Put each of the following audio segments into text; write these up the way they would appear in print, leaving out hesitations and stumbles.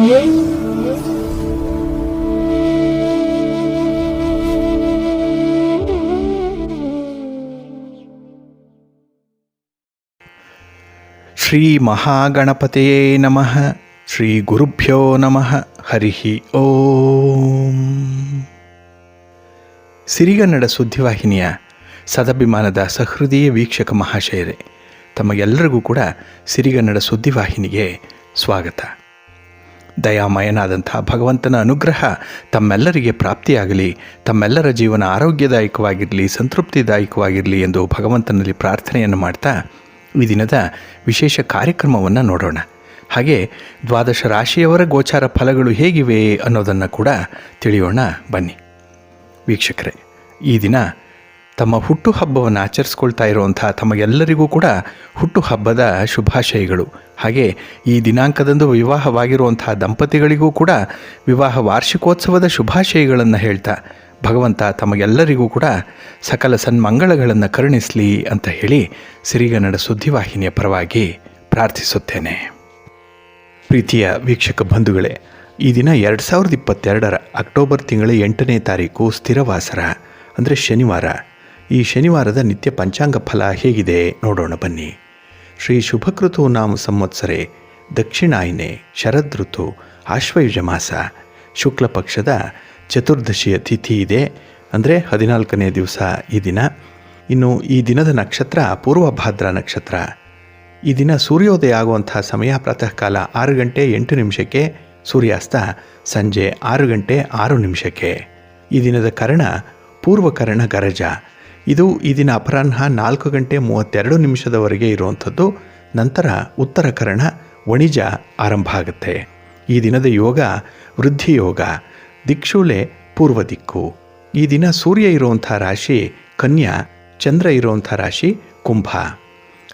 ಶ್ರೀ ಮಹಾಗಣಪತಯೇ ನಮಃ. ಶ್ರೀ ಗುರುಭ್ಯೋ ನಮಃ. ಹರಿ ಓಂ. ಸಿರಿಗನ್ನಡ ಸುದ್ದಿವಾಹಿನಿಯ ಸದಭಿಮಾನದ ಸಹೃದಯ ವೀಕ್ಷಕ ಮಹಾಶಯರೇ, ತಮಗೆಲ್ಲರಿಗೂ ಕೂಡ ಸಿರಿಗನ್ನಡ ಸುದ್ದಿವಾಹಿನಿಗೆ ಸ್ವಾಗತ. ದಯಾಮಯನಾದಂಥ ಭಗವಂತನ ಅನುಗ್ರಹ ತಮ್ಮೆಲ್ಲರಿಗೆ ಪ್ರಾಪ್ತಿಯಾಗಲಿ, ತಮ್ಮೆಲ್ಲರ ಜೀವನ ಆರೋಗ್ಯದಾಯಕವಾಗಿರಲಿ, ಸಂತೃಪ್ತಿದಾಯಕವಾಗಿರಲಿ ಎಂದು ಭಗವಂತನಲ್ಲಿ ಪ್ರಾರ್ಥನೆಯನ್ನು ಮಾಡ್ತಾ ಈ ದಿನದ ವಿಶೇಷ ಕಾರ್ಯಕ್ರಮವನ್ನು ನೋಡೋಣ. ಹಾಗೆ ದ್ವಾದಶ ರಾಶಿಯವರ ಗೋಚಾರ ಫಲಗಳು ಹೇಗಿವೆ ಅನ್ನೋದನ್ನು ಕೂಡ ತಿಳಿಯೋಣ ಬನ್ನಿ. ವೀಕ್ಷಕರೇ, ಈ ದಿನ ತಮ್ಮ ಹುಟ್ಟುಹಬ್ಬವನ್ನು ಆಚರಿಸ್ಕೊಳ್ತಾ ಇರುವಂಥ ತಮಗೆಲ್ಲರಿಗೂ ಕೂಡ ಹುಟ್ಟುಹಬ್ಬದ ಶುಭಾಶಯಗಳು. ಹಾಗೆ ಈ ದಿನಾಂಕದಂದು ವಿವಾಹವಾಗಿರುವಂಥ ದಂಪತಿಗಳಿಗೂ ಕೂಡ ವಿವಾಹ ವಾರ್ಷಿಕೋತ್ಸವದ ಶುಭಾಶಯಗಳನ್ನು ಹೇಳ್ತಾ ಭಗವಂತ ತಮಗೆಲ್ಲರಿಗೂ ಕೂಡ ಸಕಲ ಸನ್ಮಂಗಳಗಳನ್ನು ಕರುಣಿಸಲಿ ಅಂತ ಹೇಳಿ ಸಿರಿಗನ್ನಡ ಸುದ್ದಿವಾಹಿನಿಯ ಪರವಾಗಿ ಪ್ರಾರ್ಥಿಸುತ್ತೇನೆ. ಪ್ರೀತಿಯ ವೀಕ್ಷಕ ಬಂಧುಗಳೇ, ಈ ದಿನ 2022 ಅಕ್ಟೋಬರ್ ತಿಂಗಳ 8ನೇ ತಾರೀಕು ಸ್ಥಿರವಾಸರ ಅಂದರೆ ಶನಿವಾರ. ಈ ಶನಿವಾರದ ನಿತ್ಯ ಪಂಚಾಂಗ ಫಲ ಹೇಗಿದೆ ನೋಡೋಣ ಬನ್ನಿ. ಶ್ರೀ ಶುಭಕೃತು ನಾಮ ಸಂವತ್ಸರೆ ದಕ್ಷಿಣಾಯನೆ ಶರದೃತು ಆಶ್ವಯುಜ ಮಾಸ ಶುಕ್ಲ ಪಕ್ಷದ ಚತುರ್ದಶಿಯ ತಿಥಿ ಇದೆ, ಅಂದರೆ 14ನೇ ದಿವಸ ಈ ದಿನ. ಇನ್ನು ಈ ದಿನದ ನಕ್ಷತ್ರ ಪೂರ್ವಭಾದ್ರ ನಕ್ಷತ್ರ. ಈ ದಿನ ಸೂರ್ಯೋದಯ ಆಗುವಂಥ ಸಮಯ ಪ್ರಾತಃ ಕಾಲ 6 ಗಂಟೆ 8 ನಿಮಿಷಕ್ಕೆ, ಸೂರ್ಯಾಸ್ತ ಸಂಜೆ 6 ಗಂಟೆ 6 ನಿಮಿಷಕ್ಕೆ. ಈ ದಿನದ ಕರ್ಣ ಪೂರ್ವಕರ್ಣ ಗರಜ. ಇದು ಈ ದಿನ ಅಪರಾಹ್ನ 4 ಗಂಟೆ 32 ನಿಮಿಷದವರೆಗೆ ಇರುವಂಥದ್ದು. ನಂತರ ಉತ್ತರ ಕರ್ಣ ವಣಿಜ ಆರಂಭ ಆಗುತ್ತೆ. ಈ ದಿನದ ಯೋಗ ವೃದ್ಧಿ ಯೋಗ. ದಿಕ್ಷೂಲೆ ಪೂರ್ವ ದಿಕ್ಕು. ಈ ದಿನ ಸೂರ್ಯ ಇರುವಂಥ ರಾಶಿ ಕನ್ಯಾ, ಚಂದ್ರ ಇರುವಂಥ ರಾಶಿ ಕುಂಭ.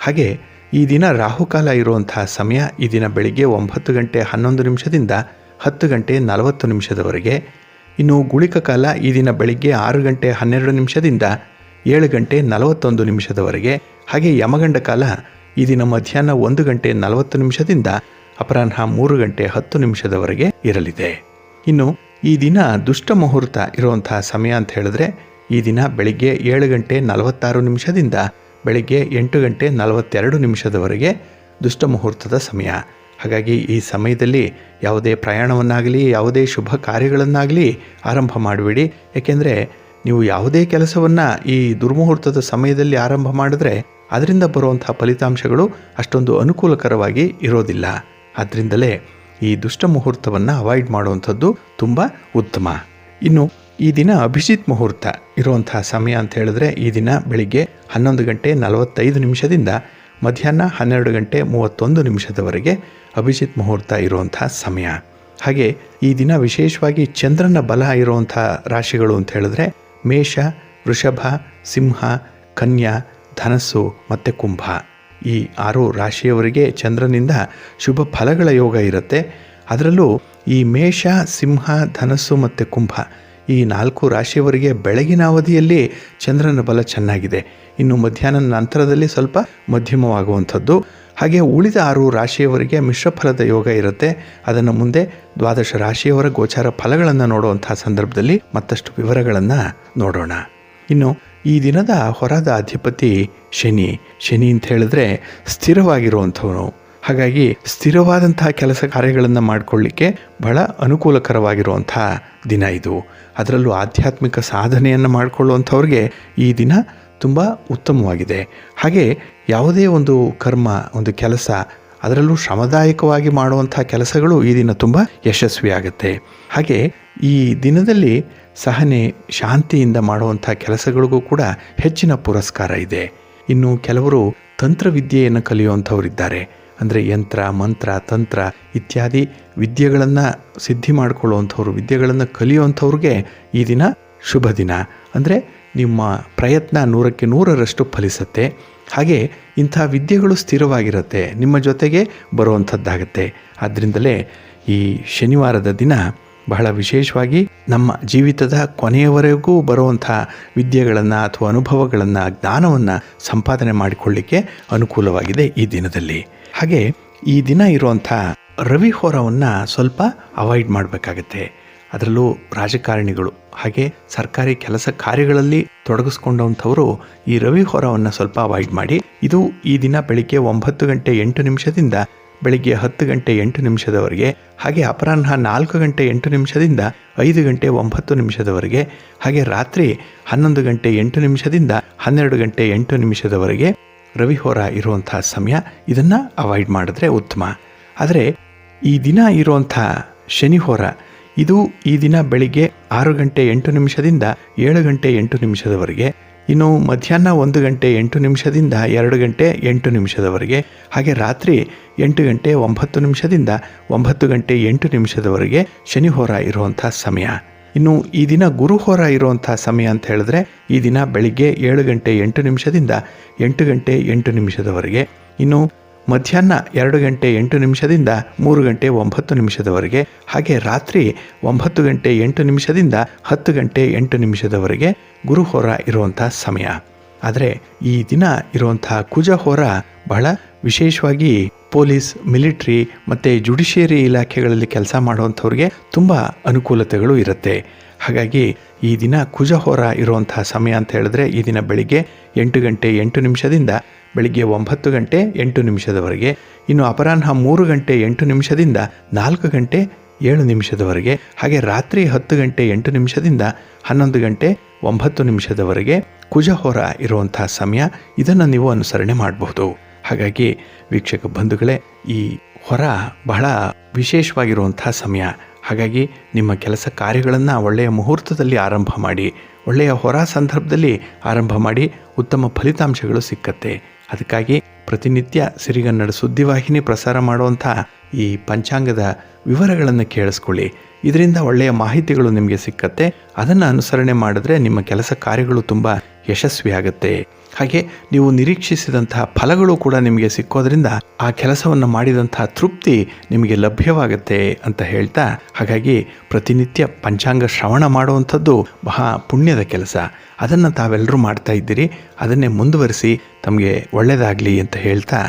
ಹಾಗೆ ಈ ದಿನ ರಾಹುಕಾಲ ಇರುವಂಥ ಸಮಯ ಈ ದಿನ ಬೆಳಿಗ್ಗೆ 9 ಗಂಟೆ 11 ನಿಮಿಷದಿಂದ 10 ಗಂಟೆ 40 ನಿಮಿಷದವರೆಗೆ. ಇನ್ನು ಗುಳಿಕ ಕಾಲ ಈ ದಿನ ಬೆಳಿಗ್ಗೆ 6 ಗಂಟೆ 12 ನಿಮಿಷದಿಂದ 7 ಗಂಟೆ 41 ನಿಮಿಷದವರೆಗೆ. ಹಾಗೆ ಯಮಗಂಡ ಕಾಲ ಈ ದಿನ ಮಧ್ಯಾಹ್ನ 1 ಗಂಟೆ 40 ನಿಮಿಷದಿಂದ ಅಪರಾಹ್ನ 3 ಗಂಟೆ 10 ನಿಮಿಷದವರೆಗೆ ಇರಲಿದೆ. ಇನ್ನು ಈ ದಿನ ದುಷ್ಟ ಮುಹೂರ್ತ ಇರುವಂಥ ಸಮಯ ಅಂತ ಹೇಳಿದ್ರೆ ಈ ದಿನ ಬೆಳಿಗ್ಗೆ 7 ಗಂಟೆ 46 ನಿಮಿಷದಿಂದ ಬೆಳಿಗ್ಗೆ 8 ಗಂಟೆ 42 ನಿಮಿಷದವರೆಗೆ ದುಷ್ಟ ಮುಹೂರ್ತದ ಸಮಯ. ಹಾಗಾಗಿ ಈ ಸಮಯದಲ್ಲಿ ಯಾವುದೇ ಪ್ರಯಾಣವನ್ನಾಗಲಿ ಯಾವುದೇ ಶುಭ ಕಾರ್ಯಗಳನ್ನಾಗಲಿ ಆರಂಭ ಮಾಡಬೇಡಿ. ಏಕೆಂದರೆ ನೀವು ಯಾವುದೇ ಕೆಲಸವನ್ನು ಈ ದುರ್ಮುಹೂರ್ತದ ಸಮಯದಲ್ಲಿ ಆರಂಭ ಮಾಡಿದ್ರೆ ಅದರಿಂದ ಬರುವಂಥ ಫಲಿತಾಂಶಗಳು ಅಷ್ಟೊಂದು ಅನುಕೂಲಕರವಾಗಿ ಇರೋದಿಲ್ಲ. ಆದ್ದರಿಂದಲೇ ಈ ದುಷ್ಟ ಮುಹೂರ್ತವನ್ನು ಅವಾಯ್ಡ್ ಮಾಡುವಂಥದ್ದು ತುಂಬ ಉತ್ತಮ. ಇನ್ನು ಈ ದಿನ ಅಭಿಜಿತ್ ಮುಹೂರ್ತ ಇರುವಂಥ ಸಮಯ ಅಂತ ಹೇಳಿದ್ರೆ ಈ ದಿನ ಬೆಳಿಗ್ಗೆ 11 ಗಂಟೆ 45 ನಿಮಿಷದಿಂದ ಮಧ್ಯಾಹ್ನ 12 ಗಂಟೆ 31 ನಿಮಿಷದವರೆಗೆ ಅಭಿಜಿತ್ ಮುಹೂರ್ತ ಇರುವಂಥ ಸಮಯ. ಹಾಗೆ ಈ ದಿನ ವಿಶೇಷವಾಗಿ ಚಂದ್ರನ ಬಲ ಇರುವಂಥ ರಾಶಿಗಳು ಅಂತ ಹೇಳಿದ್ರೆ ಮೇಷ, ವೃಷಭ, ಸಿಂಹ, ಕನ್ಯಾ, ಧನಸ್ಸು ಮತ್ತು ಕುಂಭ. ಈ 6 ರಾಶಿಯವರಿಗೆ ಚಂದ್ರನಿಂದ ಶುಭ ಫಲಗಳ ಯೋಗ ಇರುತ್ತೆ. ಅದರಲ್ಲೂ ಈ ಮೇಷ, ಸಿಂಹ, ಧನಸ್ಸು ಮತ್ತು ಕುಂಭ ಈ 4 ರಾಶಿಯವರಿಗೆ ಬೆಳಗಿನ ಅವಧಿಯಲ್ಲಿ ಚಂದ್ರನ ಬಲ ಚೆನ್ನಾಗಿದೆ. ಇನ್ನು ಮಧ್ಯಾಹ್ನ ನಂತರದಲ್ಲಿ ಸ್ವಲ್ಪ ಮಧ್ಯಮವಾಗುವಂಥದ್ದು. ಹಾಗೆ ಉಳಿದ 6 ರಾಶಿಯವರಿಗೆ ಮಿಶ್ರ ಫಲದ ಯೋಗ ಇರುತ್ತೆ. ಅದನ್ನು ಮುಂದೆ ದ್ವಾದಶ ರಾಶಿಯವರ ಗೋಚಾರ ಫಲಗಳನ್ನು ನೋಡುವಂಥ ಸಂದರ್ಭದಲ್ಲಿ ಮತ್ತಷ್ಟು ವಿವರಗಳನ್ನು ನೋಡೋಣ. ಇನ್ನು ಈ ದಿನದ ಹೊರದ ಅಧಿಪತಿ ಶನಿ ಅಂತ ಹೇಳಿದ್ರೆ ಸ್ಥಿರವಾಗಿರುವಂಥವನು. ಹಾಗಾಗಿ ಸ್ಥಿರವಾದಂತಹ ಕೆಲಸ ಕಾರ್ಯಗಳನ್ನು ಮಾಡಿಕೊಳ್ಳಿಕ್ಕೆ ಬಹಳ ಅನುಕೂಲಕರವಾಗಿರುವಂಥ ದಿನ ಇದು. ಅದರಲ್ಲೂ ಆಧ್ಯಾತ್ಮಿಕ ಸಾಧನೆಯನ್ನು ಮಾಡಿಕೊಳ್ಳುವಂಥವ್ರಿಗೆ ಈ ದಿನ ತುಂಬ ಉತ್ತಮವಾಗಿದೆ. ಹಾಗೆ ಯಾವುದೇ ಒಂದು ಕರ್ಮ, ಒಂದು ಕೆಲಸ, ಅದರಲ್ಲೂ ಶ್ರಮದಾಯಕವಾಗಿ ಮಾಡುವಂಥ ಕೆಲಸಗಳು ಈ ದಿನ ತುಂಬ ಯಶಸ್ವಿಯಾಗುತ್ತೆ. ಹಾಗೆ ಈ ದಿನದಲ್ಲಿ ಸಹನೆ, ಶಾಂತಿಯಿಂದ ಮಾಡುವಂಥ ಕೆಲಸಗಳಿಗೂ ಕೂಡ ಹೆಚ್ಚಿನ ಪುರಸ್ಕಾರ ಇದೆ. ಇನ್ನು ಕೆಲವರು ತಂತ್ರವಿದ್ಯೆಯನ್ನು ಕಲಿಯುವಂಥವರಿದ್ದಾರೆ. ಅಂದರೆ ಯಂತ್ರ, ಮಂತ್ರ, ತಂತ್ರ ಇತ್ಯಾದಿ ವಿದ್ಯೆಗಳನ್ನು ಸಿದ್ಧಿ ಮಾಡಿಕೊಳ್ಳುವಂಥವ್ರು, ವಿದ್ಯೆಗಳನ್ನು ಕಲಿಯುವಂಥವ್ರಿಗೆ ಈ ದಿನ ಶುಭ ದಿನ. ಅಂದರೆ ನಿಮ್ಮ ಪ್ರಯತ್ನ 100ಕ್ಕೆ 100ರಷ್ಟು ಫಲಿಸುತ್ತೆ. ಹಾಗೆ ಇಂಥ ವಿದ್ಯೆಗಳು ಸ್ಥಿರವಾಗಿರುತ್ತೆ, ನಿಮ್ಮ ಜೊತೆಗೆ ಬರುವಂಥದ್ದಾಗತ್ತೆ. ಆದ್ದರಿಂದಲೇ ಈ ಶನಿವಾರದ ದಿನ ಬಹಳ ವಿಶೇಷವಾಗಿ ನಮ್ಮ ಜೀವಿತದ ಕೊನೆಯವರೆಗೂ ಬರುವಂಥ ವಿದ್ಯೆಗಳನ್ನು ಅಥವಾ ಅನುಭವಗಳನ್ನು, ಜ್ಞಾನವನ್ನು ಸಂಪಾದನೆ ಮಾಡಿಕೊಳ್ಳಿಕ್ಕೆ ಅನುಕೂಲವಾಗಿದೆ ಈ ದಿನದಲ್ಲಿ. ಹಾಗೆ ಈ ದಿನ ಇರುವಂಥ ರವಿ ಹೋರವನ್ನು ಸ್ವಲ್ಪ ಅವಾಯ್ಡ್ ಮಾಡಬೇಕಾಗತ್ತೆ. ಅದರಲ್ಲೂ ರಾಜಕಾರಣಿಗಳು ಹಾಗೆ ಸರ್ಕಾರಿ ಕೆಲಸ ಕಾರ್ಯಗಳಲ್ಲಿ ತೊಡಗಿಸ್ಕೊಂಡಂಥವರು ಈ ರವಿ ಹೋರವನ್ನು ಸ್ವಲ್ಪ ಅವಾಯ್ಡ್ ಮಾಡಿ. ಇದು ಈ ದಿನ ಬೆಳಿಗ್ಗೆ 9 ಗಂಟೆ 8 ನಿಮಿಷದಿಂದ ಬೆಳಿಗ್ಗೆ 10 ಗಂಟೆ 8 ನಿಮಿಷದವರೆಗೆ, ಹಾಗೆ ಅಪರಾಹ್ನ 4 ಗಂಟೆ 8 ನಿಮಿಷದಿಂದ 5 ಗಂಟೆ 9 ನಿಮಿಷದವರೆಗೆ, ಹಾಗೆ ರಾತ್ರಿ 11 ಗಂಟೆ 8 ನಿಮಿಷದಿಂದ 12 ಗಂಟೆ 8 ನಿಮಿಷದವರೆಗೆ ರವಿ ಹೋರ ಇರುವಂಥ ಸಮಯ. ಇದನ್ನು ಅವಾಯ್ಡ್ ಮಾಡಿದ್ರೆ ಉತ್ತಮ. ಆದರೆ ಈ ದಿನ ಇರುವಂಥ ಶನಿ ಹೋರ ಇದು ಈ ದಿನ ಬೆಳಿಗ್ಗೆ 6 ಗಂಟೆ 8 ನಿಮಿಷದಿಂದ 7 ಗಂಟೆ 8 ನಿಮಿಷದವರೆಗೆ, ಇನ್ನು ಮಧ್ಯಾಹ್ನ 1 ಗಂಟೆ 8 ನಿಮಿಷದಿಂದ 2 ಗಂಟೆ 8 ನಿಮಿಷದವರೆಗೆ, ಹಾಗೆ ರಾತ್ರಿ 8 ಗಂಟೆ 9 ನಿಮಿಷದಿಂದ 9 ಗಂಟೆ 8 ನಿಮಿಷದವರೆಗೆ ಶನಿ ಹೋರ ಇರುವಂಥ ಸಮಯ. ಇನ್ನು ಈ ದಿನ ಗುರು ಹೋರ ಇರುವಂಥ ಸಮಯ ಅಂತ ಹೇಳಿದ್ರೆ ಈ ದಿನ ಬೆಳಿಗ್ಗೆ 7 ಗಂಟೆ 8 ನಿಮಿಷದಿಂದ 8 ಗಂಟೆ 8 ನಿಮಿಷದವರೆಗೆ, ಇನ್ನು ಮಧ್ಯಾಹ್ನ 2 ಗಂಟೆ 8 ನಿಮಿಷದಿಂದ 3 ಗಂಟೆ 9 ನಿಮಿಷದವರೆಗೆ, ಹಾಗೆ ರಾತ್ರಿ 9 ಗಂಟೆ 8 ನಿಮಿಷದಿಂದ 10 ಗಂಟೆ 8 ನಿಮಿಷದವರೆಗೆ ಗುರು ಹೋರ ಇರುವಂಥ ಸಮಯ. ಆದರೆ ಈ ದಿನ ಇರುವಂಥ ಕುಜ ಹೋರ ಬಹಳ ವಿಶೇಷವಾಗಿ ಪೊಲೀಸ್, ಮಿಲಿಟ್ರಿ ಮತ್ತು ಜುಡಿಷಿಯರಿ ಇಲಾಖೆಗಳಲ್ಲಿ ಕೆಲಸ ಮಾಡುವಂಥವ್ರಿಗೆ ತುಂಬ ಅನುಕೂಲತೆಗಳು ಇರುತ್ತೆ. ಹಾಗಾಗಿ ಈ ದಿನ ಕುಜ ಹೋರ ಇರುವಂಥ ಸಮಯ ಅಂತ ಹೇಳಿದ್ರೆ ಈ ದಿನ ಬೆಳಿಗ್ಗೆ 8 ಗಂಟೆ 8 ನಿಮಿಷದಿಂದ ಬೆಳಿಗ್ಗೆ 9 ಗಂಟೆ 8 ನಿಮಿಷದವರೆಗೆ, ಇನ್ನು ಅಪರಾಹ್ನ 3 ಗಂಟೆ 8 ನಿಮಿಷದಿಂದ 4 ಗಂಟೆ 7 ನಿಮಿಷದವರೆಗೆ, ಹಾಗೆ ರಾತ್ರಿ 10 ಗಂಟೆ 8 ನಿಮಿಷದಿಂದ 11 ಗಂಟೆ 9 ನಿಮಿಷದವರೆಗೆ ಕುಜ ಹೋರ ಇರುವಂಥ ಸಮಯ. ಇದನ್ನು ನೀವು ಅನುಸರಣೆ ಮಾಡಬಹುದು. ಹಾಗಾಗಿ ವೀಕ್ಷಕ ಬಂಧುಗಳೇ, ಈ ಹೊರ ಬಹಳ ವಿಶೇಷವಾಗಿರುವಂಥ ಸಮಯ. ಹಾಗಾಗಿ ನಿಮ್ಮ ಕೆಲಸ ಕಾರ್ಯಗಳನ್ನು ಒಳ್ಳೆಯ ಮುಹೂರ್ತದಲ್ಲಿ ಆರಂಭ ಮಾಡಿ, ಒಳ್ಳೆಯ ಹೊರ ಸಂದರ್ಭದಲ್ಲಿ ಆರಂಭ ಮಾಡಿ, ಉತ್ತಮ ಫಲಿತಾಂಶಗಳು ಸಿಕ್ಕತ್ತೆ. ಅದಕ್ಕಾಗಿ ಪ್ರತಿನಿತ್ಯ ಸಿರಿಗನ್ನಡ ಸುದ್ದಿವಾಹಿನಿ ಪ್ರಸಾರ ಮಾಡುವಂಥ ಈ ಪಂಚಾಂಗದ ವಿವರಗಳನ್ನು ಕೇಳಿಸ್ಕೊಳ್ಳಿ. ಇದರಿಂದ ಒಳ್ಳೆಯ ಮಾಹಿತಿಗಳು ನಿಮಗೆ ಸಿಕ್ಕತ್ತೆ. ಅದನ್ನು ಅನುಸರಣೆ ಮಾಡಿದ್ರೆ ನಿಮ್ಮ ಕೆಲಸ ಕಾರ್ಯಗಳು ತುಂಬ ಯಶಸ್ವಿಯಾಗತ್ತೆ. ಹಾಗೆ ನೀವು ನಿರೀಕ್ಷಿಸಿದಂತಹ ಫಲಗಳು ಕೂಡ ನಿಮಗೆ ಸಿಕ್ಕೋದ್ರಿಂದ ಆ ಕೆಲಸವನ್ನು ಮಾಡಿದಂತಹ ತೃಪ್ತಿ ನಿಮಗೆ ಲಭ್ಯವಾಗುತ್ತೆ ಅಂತ ಹೇಳ್ತಾ, ಹಾಗಾಗಿ ಪ್ರತಿನಿತ್ಯ ಪಂಚಾಂಗ ಶ್ರವಣ ಮಾಡುವಂಥದ್ದು ಬಹಳ ಪುಣ್ಯದ ಕೆಲಸ. ಅದನ್ನು ತಾವೆಲ್ಲರೂ ಮಾಡ್ತಾ ಇದ್ದೀರಿ. ಅದನ್ನೇ ಮುಂದುವರಿಸಿ ತಮಗೆ ಒಳ್ಳೆಯದಾಗಲಿ ಅಂತ ಹೇಳ್ತಾ,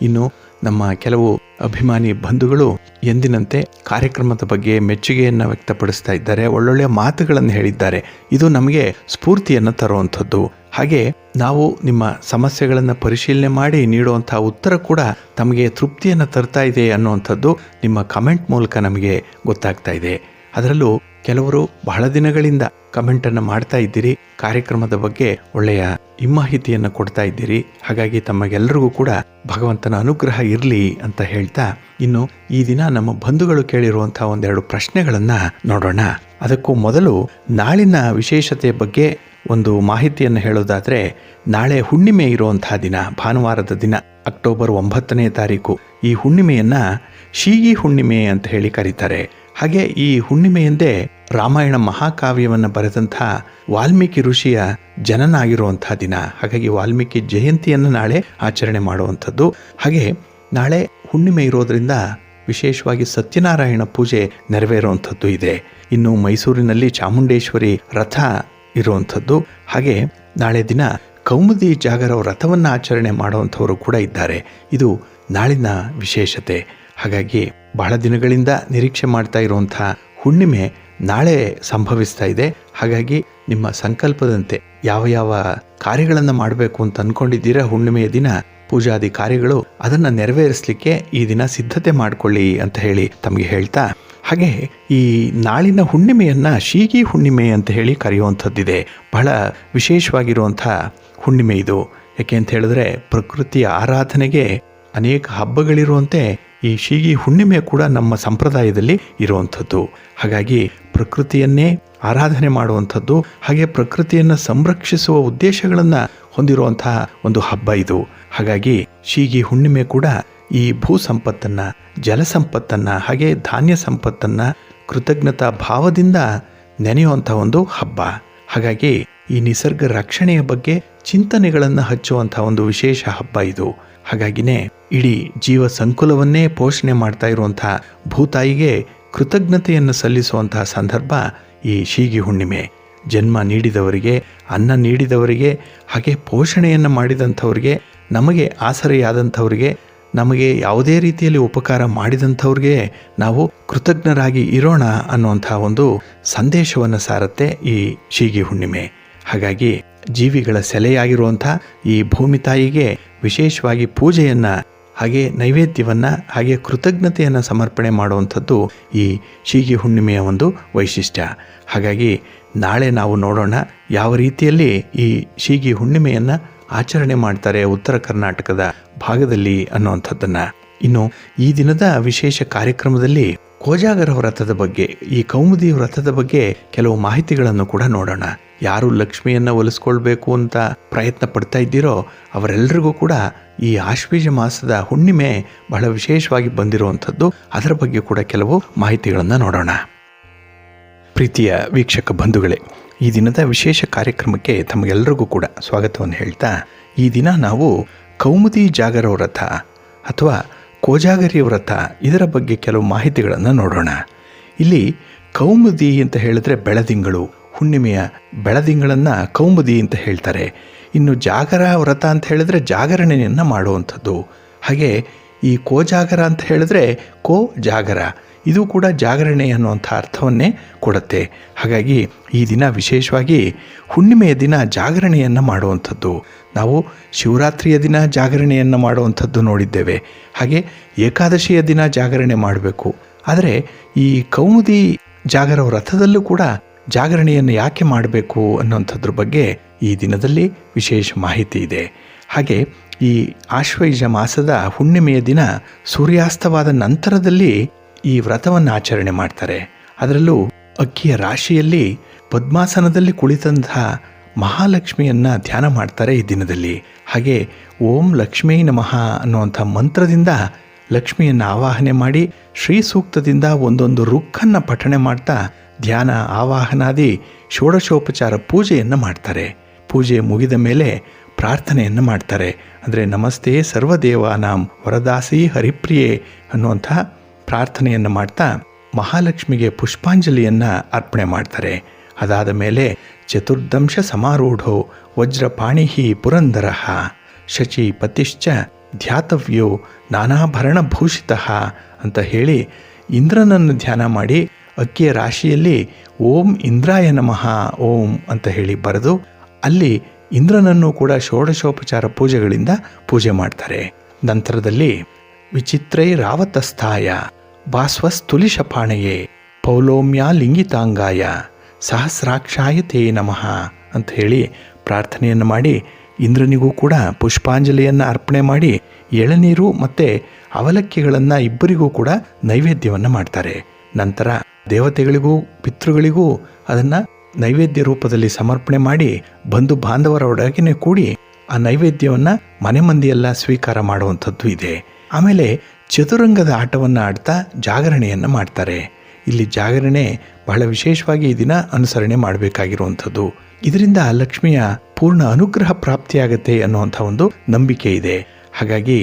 ಇನ್ನು ನಮ್ಮ ಕೆಲವು ಅಭಿಮಾನಿ ಬಂಧುಗಳು ಎಂದಿನಂತೆ ಕಾರ್ಯಕ್ರಮದ ಬಗ್ಗೆ ಮೆಚ್ಚುಗೆಯನ್ನು ವ್ಯಕ್ತಪಡಿಸ್ತಾ ಇದ್ದಾರೆ, ಒಳ್ಳೊಳ್ಳೆಯ ಮಾತುಗಳನ್ನು ಹೇಳಿದ್ದಾರೆ. ಇದು ನಮಗೆ ಸ್ಫೂರ್ತಿಯನ್ನು ತರುವಂಥದ್ದು. ಹಾಗೆ ನಾವು ನಿಮ್ಮ ಸಮಸ್ಯೆಗಳನ್ನು ಪರಿಶೀಲನೆ ಮಾಡಿ ನೀಡುವಂಥ ಉತ್ತರ ಕೂಡ ತಮಗೆ ತೃಪ್ತಿಯನ್ನು ತರ್ತಾ ಇದೆ ಅನ್ನುವಂಥದ್ದು ನಿಮ್ಮ ಕಮೆಂಟ್ ಮೂಲಕ ನಮಗೆ ಗೊತ್ತಾಗ್ತಾ ಇದೆ. ಅದರಲ್ಲೂ ಕೆಲವರು ಬಹಳ ದಿನಗಳಿಂದ ಕಮೆಂಟನ್ನು ಮಾಡ್ತಾ ಇದ್ದೀರಿ, ಕಾರ್ಯಕ್ರಮದ ಬಗ್ಗೆ ಒಳ್ಳೆಯ ಮಾಹಿತಿಯನ್ನು ಕೊಡ್ತಾ ಇದ್ದೀರಿ. ಹಾಗಾಗಿ ತಮಗೆಲ್ಲರಿಗೂ ಕೂಡ ಭಗವಂತನ ಅನುಗ್ರಹ ಇರಲಿ ಅಂತ ಹೇಳ್ತಾ, ಇನ್ನು ಈ ದಿನ ನಮ್ಮ ಬಂಧುಗಳು ಕೇಳಿರುವಂಥ ಒಂದೆರಡು ಪ್ರಶ್ನೆಗಳನ್ನು ನೋಡೋಣ. ಅದಕ್ಕೂ ಮೊದಲು ನಾಳಿನ ವಿಶೇಷತೆಯ ಬಗ್ಗೆ ಒಂದು ಮಾಹಿತಿಯನ್ನು ಹೇಳೋದಾದರೆ, ನಾಳೆ ಹುಣ್ಣಿಮೆ ಇರುವಂತಹ ದಿನ, ಭಾನುವಾರದ ದಿನ, ಅಕ್ಟೋಬರ್ 9ನೇ ತಾರೀಕು. ಈ ಹುಣ್ಣಿಮೆಯನ್ನು ಶೀಗಿ ಹುಣ್ಣಿಮೆ ಅಂತ ಹೇಳಿ ಕರೀತಾರೆ. ಹಾಗೆ ಈ ಹುಣ್ಣಿಮೆಯಂದೇ ರಾಮಾಯಣ ಮಹಾಕಾವ್ಯವನ್ನು ಬರೆದಂಥ ವಾಲ್ಮೀಕಿ ಋಷಿಯ ಜನನ ಆಗಿರುವಂಥ ದಿನ. ಹಾಗಾಗಿ ವಾಲ್ಮೀಕಿ ಜಯಂತಿಯನ್ನು ನಾಳೆ ಆಚರಣೆ ಮಾಡುವಂಥದ್ದು. ಹಾಗೆ ನಾಳೆ ಹುಣ್ಣಿಮೆ ಇರೋದರಿಂದ ವಿಶೇಷವಾಗಿ ಸತ್ಯನಾರಾಯಣ ಪೂಜೆ ನೆರವೇರುವಂಥದ್ದು ಇದೆ. ಇನ್ನು ಮೈಸೂರಿನಲ್ಲಿ ಚಾಮುಂಡೇಶ್ವರಿ ರಥ ಇರುವಂಥದ್ದು. ಹಾಗೆ ನಾಳೆ ದಿನ ಕೌಮುದಿ ಜಾಗರ ರಥವನ್ನು ಆಚರಣೆ ಮಾಡುವಂಥವರು ಕೂಡ ಇದ್ದಾರೆ. ಇದು ನಾಳಿನ ವಿಶೇಷತೆ. ಹಾಗಾಗಿ ಬಹಳ ದಿನಗಳಿಂದ ನಿರೀಕ್ಷೆ ಮಾಡ್ತಾ ಇರುವಂಥ ಹುಣ್ಣಿಮೆ ನಾಳೆ ಸಂಭವಿಸ್ತಾ ಇದೆ. ಹಾಗಾಗಿ ನಿಮ್ಮ ಸಂಕಲ್ಪದಂತೆ ಯಾವ ಯಾವ ಕಾರ್ಯಗಳನ್ನು ಮಾಡಬೇಕು ಅಂತ ಅಂದ್ಕೊಂಡಿದ್ದೀರಾ ಹುಣ್ಣಿಮೆಯ ದಿನ, ಪೂಜಾದಿ ಕಾರ್ಯಗಳು, ಅದನ್ನು ನೆರವೇರಿಸಲಿಕ್ಕೆ ಈ ದಿನ ಸಿದ್ಧತೆ ಮಾಡಿಕೊಳ್ಳಿ ಅಂತ ಹೇಳಿ ತಮಗೆ ಹೇಳ್ತಾ, ಹಾಗೆ ಈ ನಾಳಿನ ಹುಣ್ಣಿಮೆಯನ್ನು ಶೀಗಿ ಹುಣ್ಣಿಮೆ ಅಂತ ಹೇಳಿ ಕರೆಯುವಂಥದ್ದಿದೆ. ಬಹಳ ವಿಶೇಷವಾಗಿರುವಂಥ ಹುಣ್ಣಿಮೆ ಇದು. ಯಾಕೆ ಅಂತ ಹೇಳಿದ್ರೆ ಪ್ರಕೃತಿಯ ಆರಾಧನೆಗೆ ಅನೇಕ ಹಬ್ಬಗಳಿರುವಂತೆ ಈ ಶೀಗಿ ಹುಣ್ಣಿಮೆ ಕೂಡ ನಮ್ಮ ಸಂಪ್ರದಾಯದಲ್ಲಿ ಇರುವಂಥದ್ದು. ಹಾಗಾಗಿ ಪ್ರಕೃತಿಯನ್ನೇ ಆರಾಧನೆ ಮಾಡುವಂಥದ್ದು, ಹಾಗೆ ಪ್ರಕೃತಿಯನ್ನು ಸಂರಕ್ಷಿಸುವ ಉದ್ದೇಶಗಳನ್ನು ಹೊಂದಿರುವಂತಹ ಒಂದು ಹಬ್ಬ ಇದು. ಹಾಗಾಗಿ ಶೀಗಿ ಹುಣ್ಣಿಮೆ ಕೂಡ ಈ ಭೂ ಸಂಪತ್ತನ್ನು, ಜಲ ಸಂಪತ್ತನ್ನು, ಹಾಗೆ ಧಾನ್ಯ ಸಂಪತ್ತನ್ನು ಕೃತಜ್ಞತಾ ಭಾವದಿಂದ ನೆನೆಯುವಂಥ ಒಂದು ಹಬ್ಬ. ಹಾಗಾಗಿ ಈ ನಿಸರ್ಗ ರಕ್ಷಣೆಯ ಬಗ್ಗೆ ಚಿಂತನೆಗಳನ್ನು ಹಚ್ಚುವಂಥ ಒಂದು ವಿಶೇಷ ಹಬ್ಬ ಇದು. ಹಾಗಾಗಿನೇ ಇಡೀ ಜೀವ ಸಂಕುಲವನ್ನೇ ಪೋಷಣೆ ಮಾಡ್ತಾ ಇರುವಂಥ ಭೂತಾಯಿಗೆ ಕೃತಜ್ಞತೆಯನ್ನು ಸಲ್ಲಿಸುವಂತಹ ಸಂದರ್ಭ ಈ ಶೀಗಿ ಹುಣ್ಣಿಮೆ. ಜನ್ಮ ನೀಡಿದವರಿಗೆ, ಅನ್ನ ನೀಡಿದವರಿಗೆ, ಹಾಗೆ ಪೋಷಣೆಯನ್ನು ಮಾಡಿದಂಥವ್ರಿಗೆ, ನಮಗೆ ಆಸರೆಯಾದಂಥವ್ರಿಗೆ, ನಮಗೆ ಯಾವುದೇ ರೀತಿಯಲ್ಲಿ ಉಪಕಾರ ಮಾಡಿದಂಥವ್ರಿಗೆ ನಾವು ಕೃತಜ್ಞರಾಗಿ ಇರೋಣ ಅನ್ನುವಂಥ ಒಂದು ಸಂದೇಶವನ್ನು ಸಾರುತ್ತೆ ಈ ಶೀಗಿ ಹುಣ್ಣಿಮೆ. ಹಾಗಾಗಿ ಜೀವಿಗಳ ಸೆಲೆಯಾಗಿರುವಂಥ ಈ ಭೂಮಿ ತಾಯಿಗೆ ವಿಶೇಷವಾಗಿ ಪೂಜೆಯನ್ನು, ಹಾಗೆ ನೈವೇದ್ಯವನ್ನು, ಹಾಗೆ ಕೃತಜ್ಞತೆಯನ್ನು ಸಮರ್ಪಣೆ ಮಾಡುವಂಥದ್ದು ಈ ಶೀಗಿ ಹುಣ್ಣಿಮೆಯ ಒಂದು ವೈಶಿಷ್ಟ್ಯ. ಹಾಗಾಗಿ ನಾಳೆ ನಾವು ನೋಡೋಣ ಯಾವ ರೀತಿಯಲ್ಲಿ ಈ ಶೀಗಿ ಹುಣ್ಣಿಮೆಯನ್ನು ಆಚರಣೆ ಮಾಡ್ತಾರೆ ಉತ್ತರ ಕರ್ನಾಟಕದ ಭಾಗದಲ್ಲಿ ಅನ್ನುವಂಥದ್ದನ್ನು. ಇನ್ನು ಈ ದಿನದ ವಿಶೇಷ ಕಾರ್ಯಕ್ರಮದಲ್ಲಿ ಕೋಜಾಗರ ವ್ರತದ ಬಗ್ಗೆ, ಈ ಕೌಮುದಿ ವ್ರತದ ಬಗ್ಗೆ ಕೆಲವು ಮಾಹಿತಿಗಳನ್ನು ಕೂಡ ನೋಡೋಣ. ಯಾರು ಲಕ್ಷ್ಮಿಯನ್ನು ಒಲಿಸ್ಕೊಳ್ಬೇಕು ಅಂತ ಪ್ರಯತ್ನ ಪಡ್ತಾ ಇದ್ದೀರೋ ಅವರೆಲ್ಲರಿಗೂ ಕೂಡ ಈ ಆಶ್ವೀಜ ಮಾಸದ ಹುಣ್ಣಿಮೆ ಬಹಳ ವಿಶೇಷವಾಗಿ ಬಂದಿರುವಂಥದ್ದು. ಅದರ ಬಗ್ಗೆ ಕೂಡ ಕೆಲವು ಮಾಹಿತಿಗಳನ್ನು ನೋಡೋಣ. ಪ್ರೀತಿಯ ವೀಕ್ಷಕ ಬಂಧುಗಳೇ, ಈ ದಿನದ ವಿಶೇಷ ಕಾರ್ಯಕ್ರಮಕ್ಕೆ ತಮಗೆಲ್ಲರಿಗೂ ಕೂಡ ಸ್ವಾಗತವನ್ನು ಹೇಳ್ತಾ, ಈ ದಿನ ನಾವು ಕೌಮುದಿ ಜಾಗರ ವ್ರತ ಅಥವಾ ಕೋಜಾಗರಿ ವ್ರತ ಇದರ ಬಗ್ಗೆ ಕೆಲವು ಮಾಹಿತಿಗಳನ್ನು ನೋಡೋಣ. ಇಲ್ಲಿ ಕೌಮುದಿ ಅಂತ ಹೇಳಿದ್ರೆ ಬೆಳದಿಂಗಳು, ಹುಣ್ಣಿಮೆಯ ಬೆಳದಿಂಗಳನ್ನು ಕೌಮುದಿ ಅಂತ ಹೇಳ್ತಾರೆ. ಇನ್ನು ಜಾಗರ ವ್ರತ ಅಂತ ಹೇಳಿದ್ರೆ ಜಾಗರಣೆಯನ್ನು ಮಾಡುವಂಥದ್ದು. ಹಾಗೆ ಈ ಕೋಜಾಗರ ಅಂತ ಹೇಳಿದ್ರೆ ಕೋ ಜಾಗರ, ಇದು ಕೂಡ ಜಾಗರಣೆ ಅನ್ನುವಂಥ ಅರ್ಥವನ್ನೇ ಕೊಡುತ್ತೆ. ಹಾಗಾಗಿ ಈ ದಿನ ವಿಶೇಷವಾಗಿ ಹುಣ್ಣಿಮೆಯ ದಿನ ಜಾಗರಣೆಯನ್ನು ಮಾಡುವಂಥದ್ದು. ನಾವು ಶಿವರಾತ್ರಿಯ ದಿನ ಜಾಗರಣೆಯನ್ನು ಮಾಡುವಂಥದ್ದು ನೋಡಿದ್ದೇವೆ. ಹಾಗೆ ಏಕಾದಶಿಯ ದಿನ ಜಾಗರಣೆ ಮಾಡಬೇಕು. ಆದರೆ ಈ ಕೌಮುದಿ ಜಾಗರ ವ್ರತದಲ್ಲೂ ಕೂಡ ಜಾಗರಣೆಯನ್ನು ಯಾಕೆ ಮಾಡಬೇಕು ಅನ್ನುವಂಥದ್ರ ಬಗ್ಗೆ ಈ ದಿನದಲ್ಲಿ ವಿಶೇಷ ಮಾಹಿತಿ ಇದೆ. ಹಾಗೆ ಈ ಆಶ್ವಯುಜ ಮಾಸದ ಹುಣ್ಣಿಮೆಯ ದಿನ ಸೂರ್ಯಾಸ್ತವಾದ ನಂತರದಲ್ಲಿ ಈ ವ್ರತವನ್ನು ಆಚರಣೆ ಮಾಡ್ತಾರೆ. ಅದರಲ್ಲೂ ಅಕ್ಕಿಯ ರಾಶಿಯಲ್ಲಿ ಪದ್ಮಾಸನದಲ್ಲಿ ಕುಳಿತಂತಹ ಮಹಾಲಕ್ಷ್ಮಿಯನ್ನು ಧ್ಯಾನ ಮಾಡ್ತಾರೆ ಈ ದಿನದಲ್ಲಿ. ಹಾಗೆ ಓಂ ಲಕ್ಷ್ಮೀ ನಮಃ ಅನ್ನುವಂಥ ಮಂತ್ರದಿಂದ ಲಕ್ಷ್ಮಿಯನ್ನು ಆವಾಹನೆ ಮಾಡಿ ಶ್ರೀ ಸೂಕ್ತದಿಂದ ಒಂದೊಂದು ರುಕ್ಕನ್ನು ಪಠಣೆ ಮಾಡ್ತಾ ಧ್ಯಾನ, ಆವಾಹನಾದಿ ಷೋಡಶೋಪಚಾರ ಪೂಜೆಯನ್ನು ಮಾಡ್ತಾರೆ. ಪೂಜೆ ಮುಗಿದ ಮೇಲೆ ಪ್ರಾರ್ಥನೆಯನ್ನು ಮಾಡ್ತಾರೆ. ಅಂದರೆ ನಮಸ್ತೆ ಸರ್ವದೇವಾನಾಂ ವರದಾಸಿ ಹರಿಪ್ರಿಯೆ ಅನ್ನುವಂಥ ಪ್ರಾರ್ಥನೆಯನ್ನು ಮಾಡ್ತಾ ಮಹಾಲಕ್ಷ್ಮಿಗೆ ಪುಷ್ಪಾಂಜಲಿಯನ್ನು ಅರ್ಪಣೆ ಮಾಡ್ತಾರೆ. ಅದಾದ ಮೇಲೆ ಚತುರ್ದಂಶ ಸಮಾರೂಢೋ ವಜ್ರಪಾಣಿಹಿ ಪುರಂದರಃ ಶಚಿ ಪತಿಶ್ಚ ಧ್ಯಾತವ್ಯೋ ನಾನಾಭರಣಭೂಷಿತಃ ಅಂತ ಹೇಳಿ ಇಂದ್ರನನ್ನು ಧ್ಯಾನ ಮಾಡಿ ಅಕ್ಕಿಯ ರಾಶಿಯಲ್ಲಿ ಓಂ ಇಂದ್ರಾಯ ನಮಃ ಓಂ ಅಂತ ಹೇಳಿ ಬರೆದು ಅಲ್ಲಿ ಇಂದ್ರನನ್ನು ಕೂಡ ಷೋಡಶೋಪಚಾರ ಪೂಜೆಗಳಿಂದ ಪೂಜೆ ಮಾಡ್ತಾರೆ. ನಂತರದಲ್ಲಿ ವಿಚಿತ್ರೈ ರಾವತಸ್ಥಾಯ ಬಾಸ್ವಸ್ತುಲಿಶಪಾಣಯೇ ಪೌಲೋಮ್ಯ ಲಿಂಗಿತಾಂಗಾಯ ಸಹಸ್ರಾಕ್ಷಾಯ ತೇ ನಮಃ ಅಂತ ಹೇಳಿ ಪ್ರಾರ್ಥನೆಯನ್ನು ಮಾಡಿ ಇಂದ್ರನಿಗೂ ಕೂಡ ಪುಷ್ಪಾಂಜಲಿಯನ್ನು ಅರ್ಪಣೆ ಮಾಡಿ ಎಳನೀರು ಮತ್ತು ಅವಲಕ್ಕಿಗಳನ್ನು ಇಬ್ಬರಿಗೂ ಕೂಡ ನೈವೇದ್ಯವನ್ನು ಮಾಡ್ತಾರೆ. ನಂತರ ದೇವತೆಗಳಿಗೂ ಪಿತೃಗಳಿಗೂ ಅದನ್ನು ನೈವೇದ್ಯ ರೂಪದಲ್ಲಿ ಸಮರ್ಪಣೆ ಮಾಡಿ ಬಂಧು ಬಾಂಧವರೊಡನೆ ಕೂಡಿ ಆ ನೈವೇದ್ಯವನ್ನು ಮನೆ ಮಂದಿಯೆಲ್ಲ ಸ್ವೀಕಾರ ಮಾಡುವಂಥದ್ದು ಇದೆ. ಆಮೇಲೆ ಚತುರಂಗದ ಆಟವನ್ನು ಆಡ್ತಾ ಜಾಗರಣೆಯನ್ನು ಮಾಡ್ತಾರೆ. ಇಲ್ಲಿ ಜಾಗರಣೆ ಬಹಳ ವಿಶೇಷವಾಗಿ ಈ ದಿನ ಅನುಸರಣೆ ಮಾಡಬೇಕಾಗಿರುವಂಥದ್ದು. ಇದರಿಂದ ಲಕ್ಷ್ಮಿಯ ಪೂರ್ಣ ಅನುಗ್ರಹ ಪ್ರಾಪ್ತಿಯಾಗತ್ತೆ ಅನ್ನುವಂಥ ಒಂದು ನಂಬಿಕೆ ಇದೆ. ಹಾಗಾಗಿ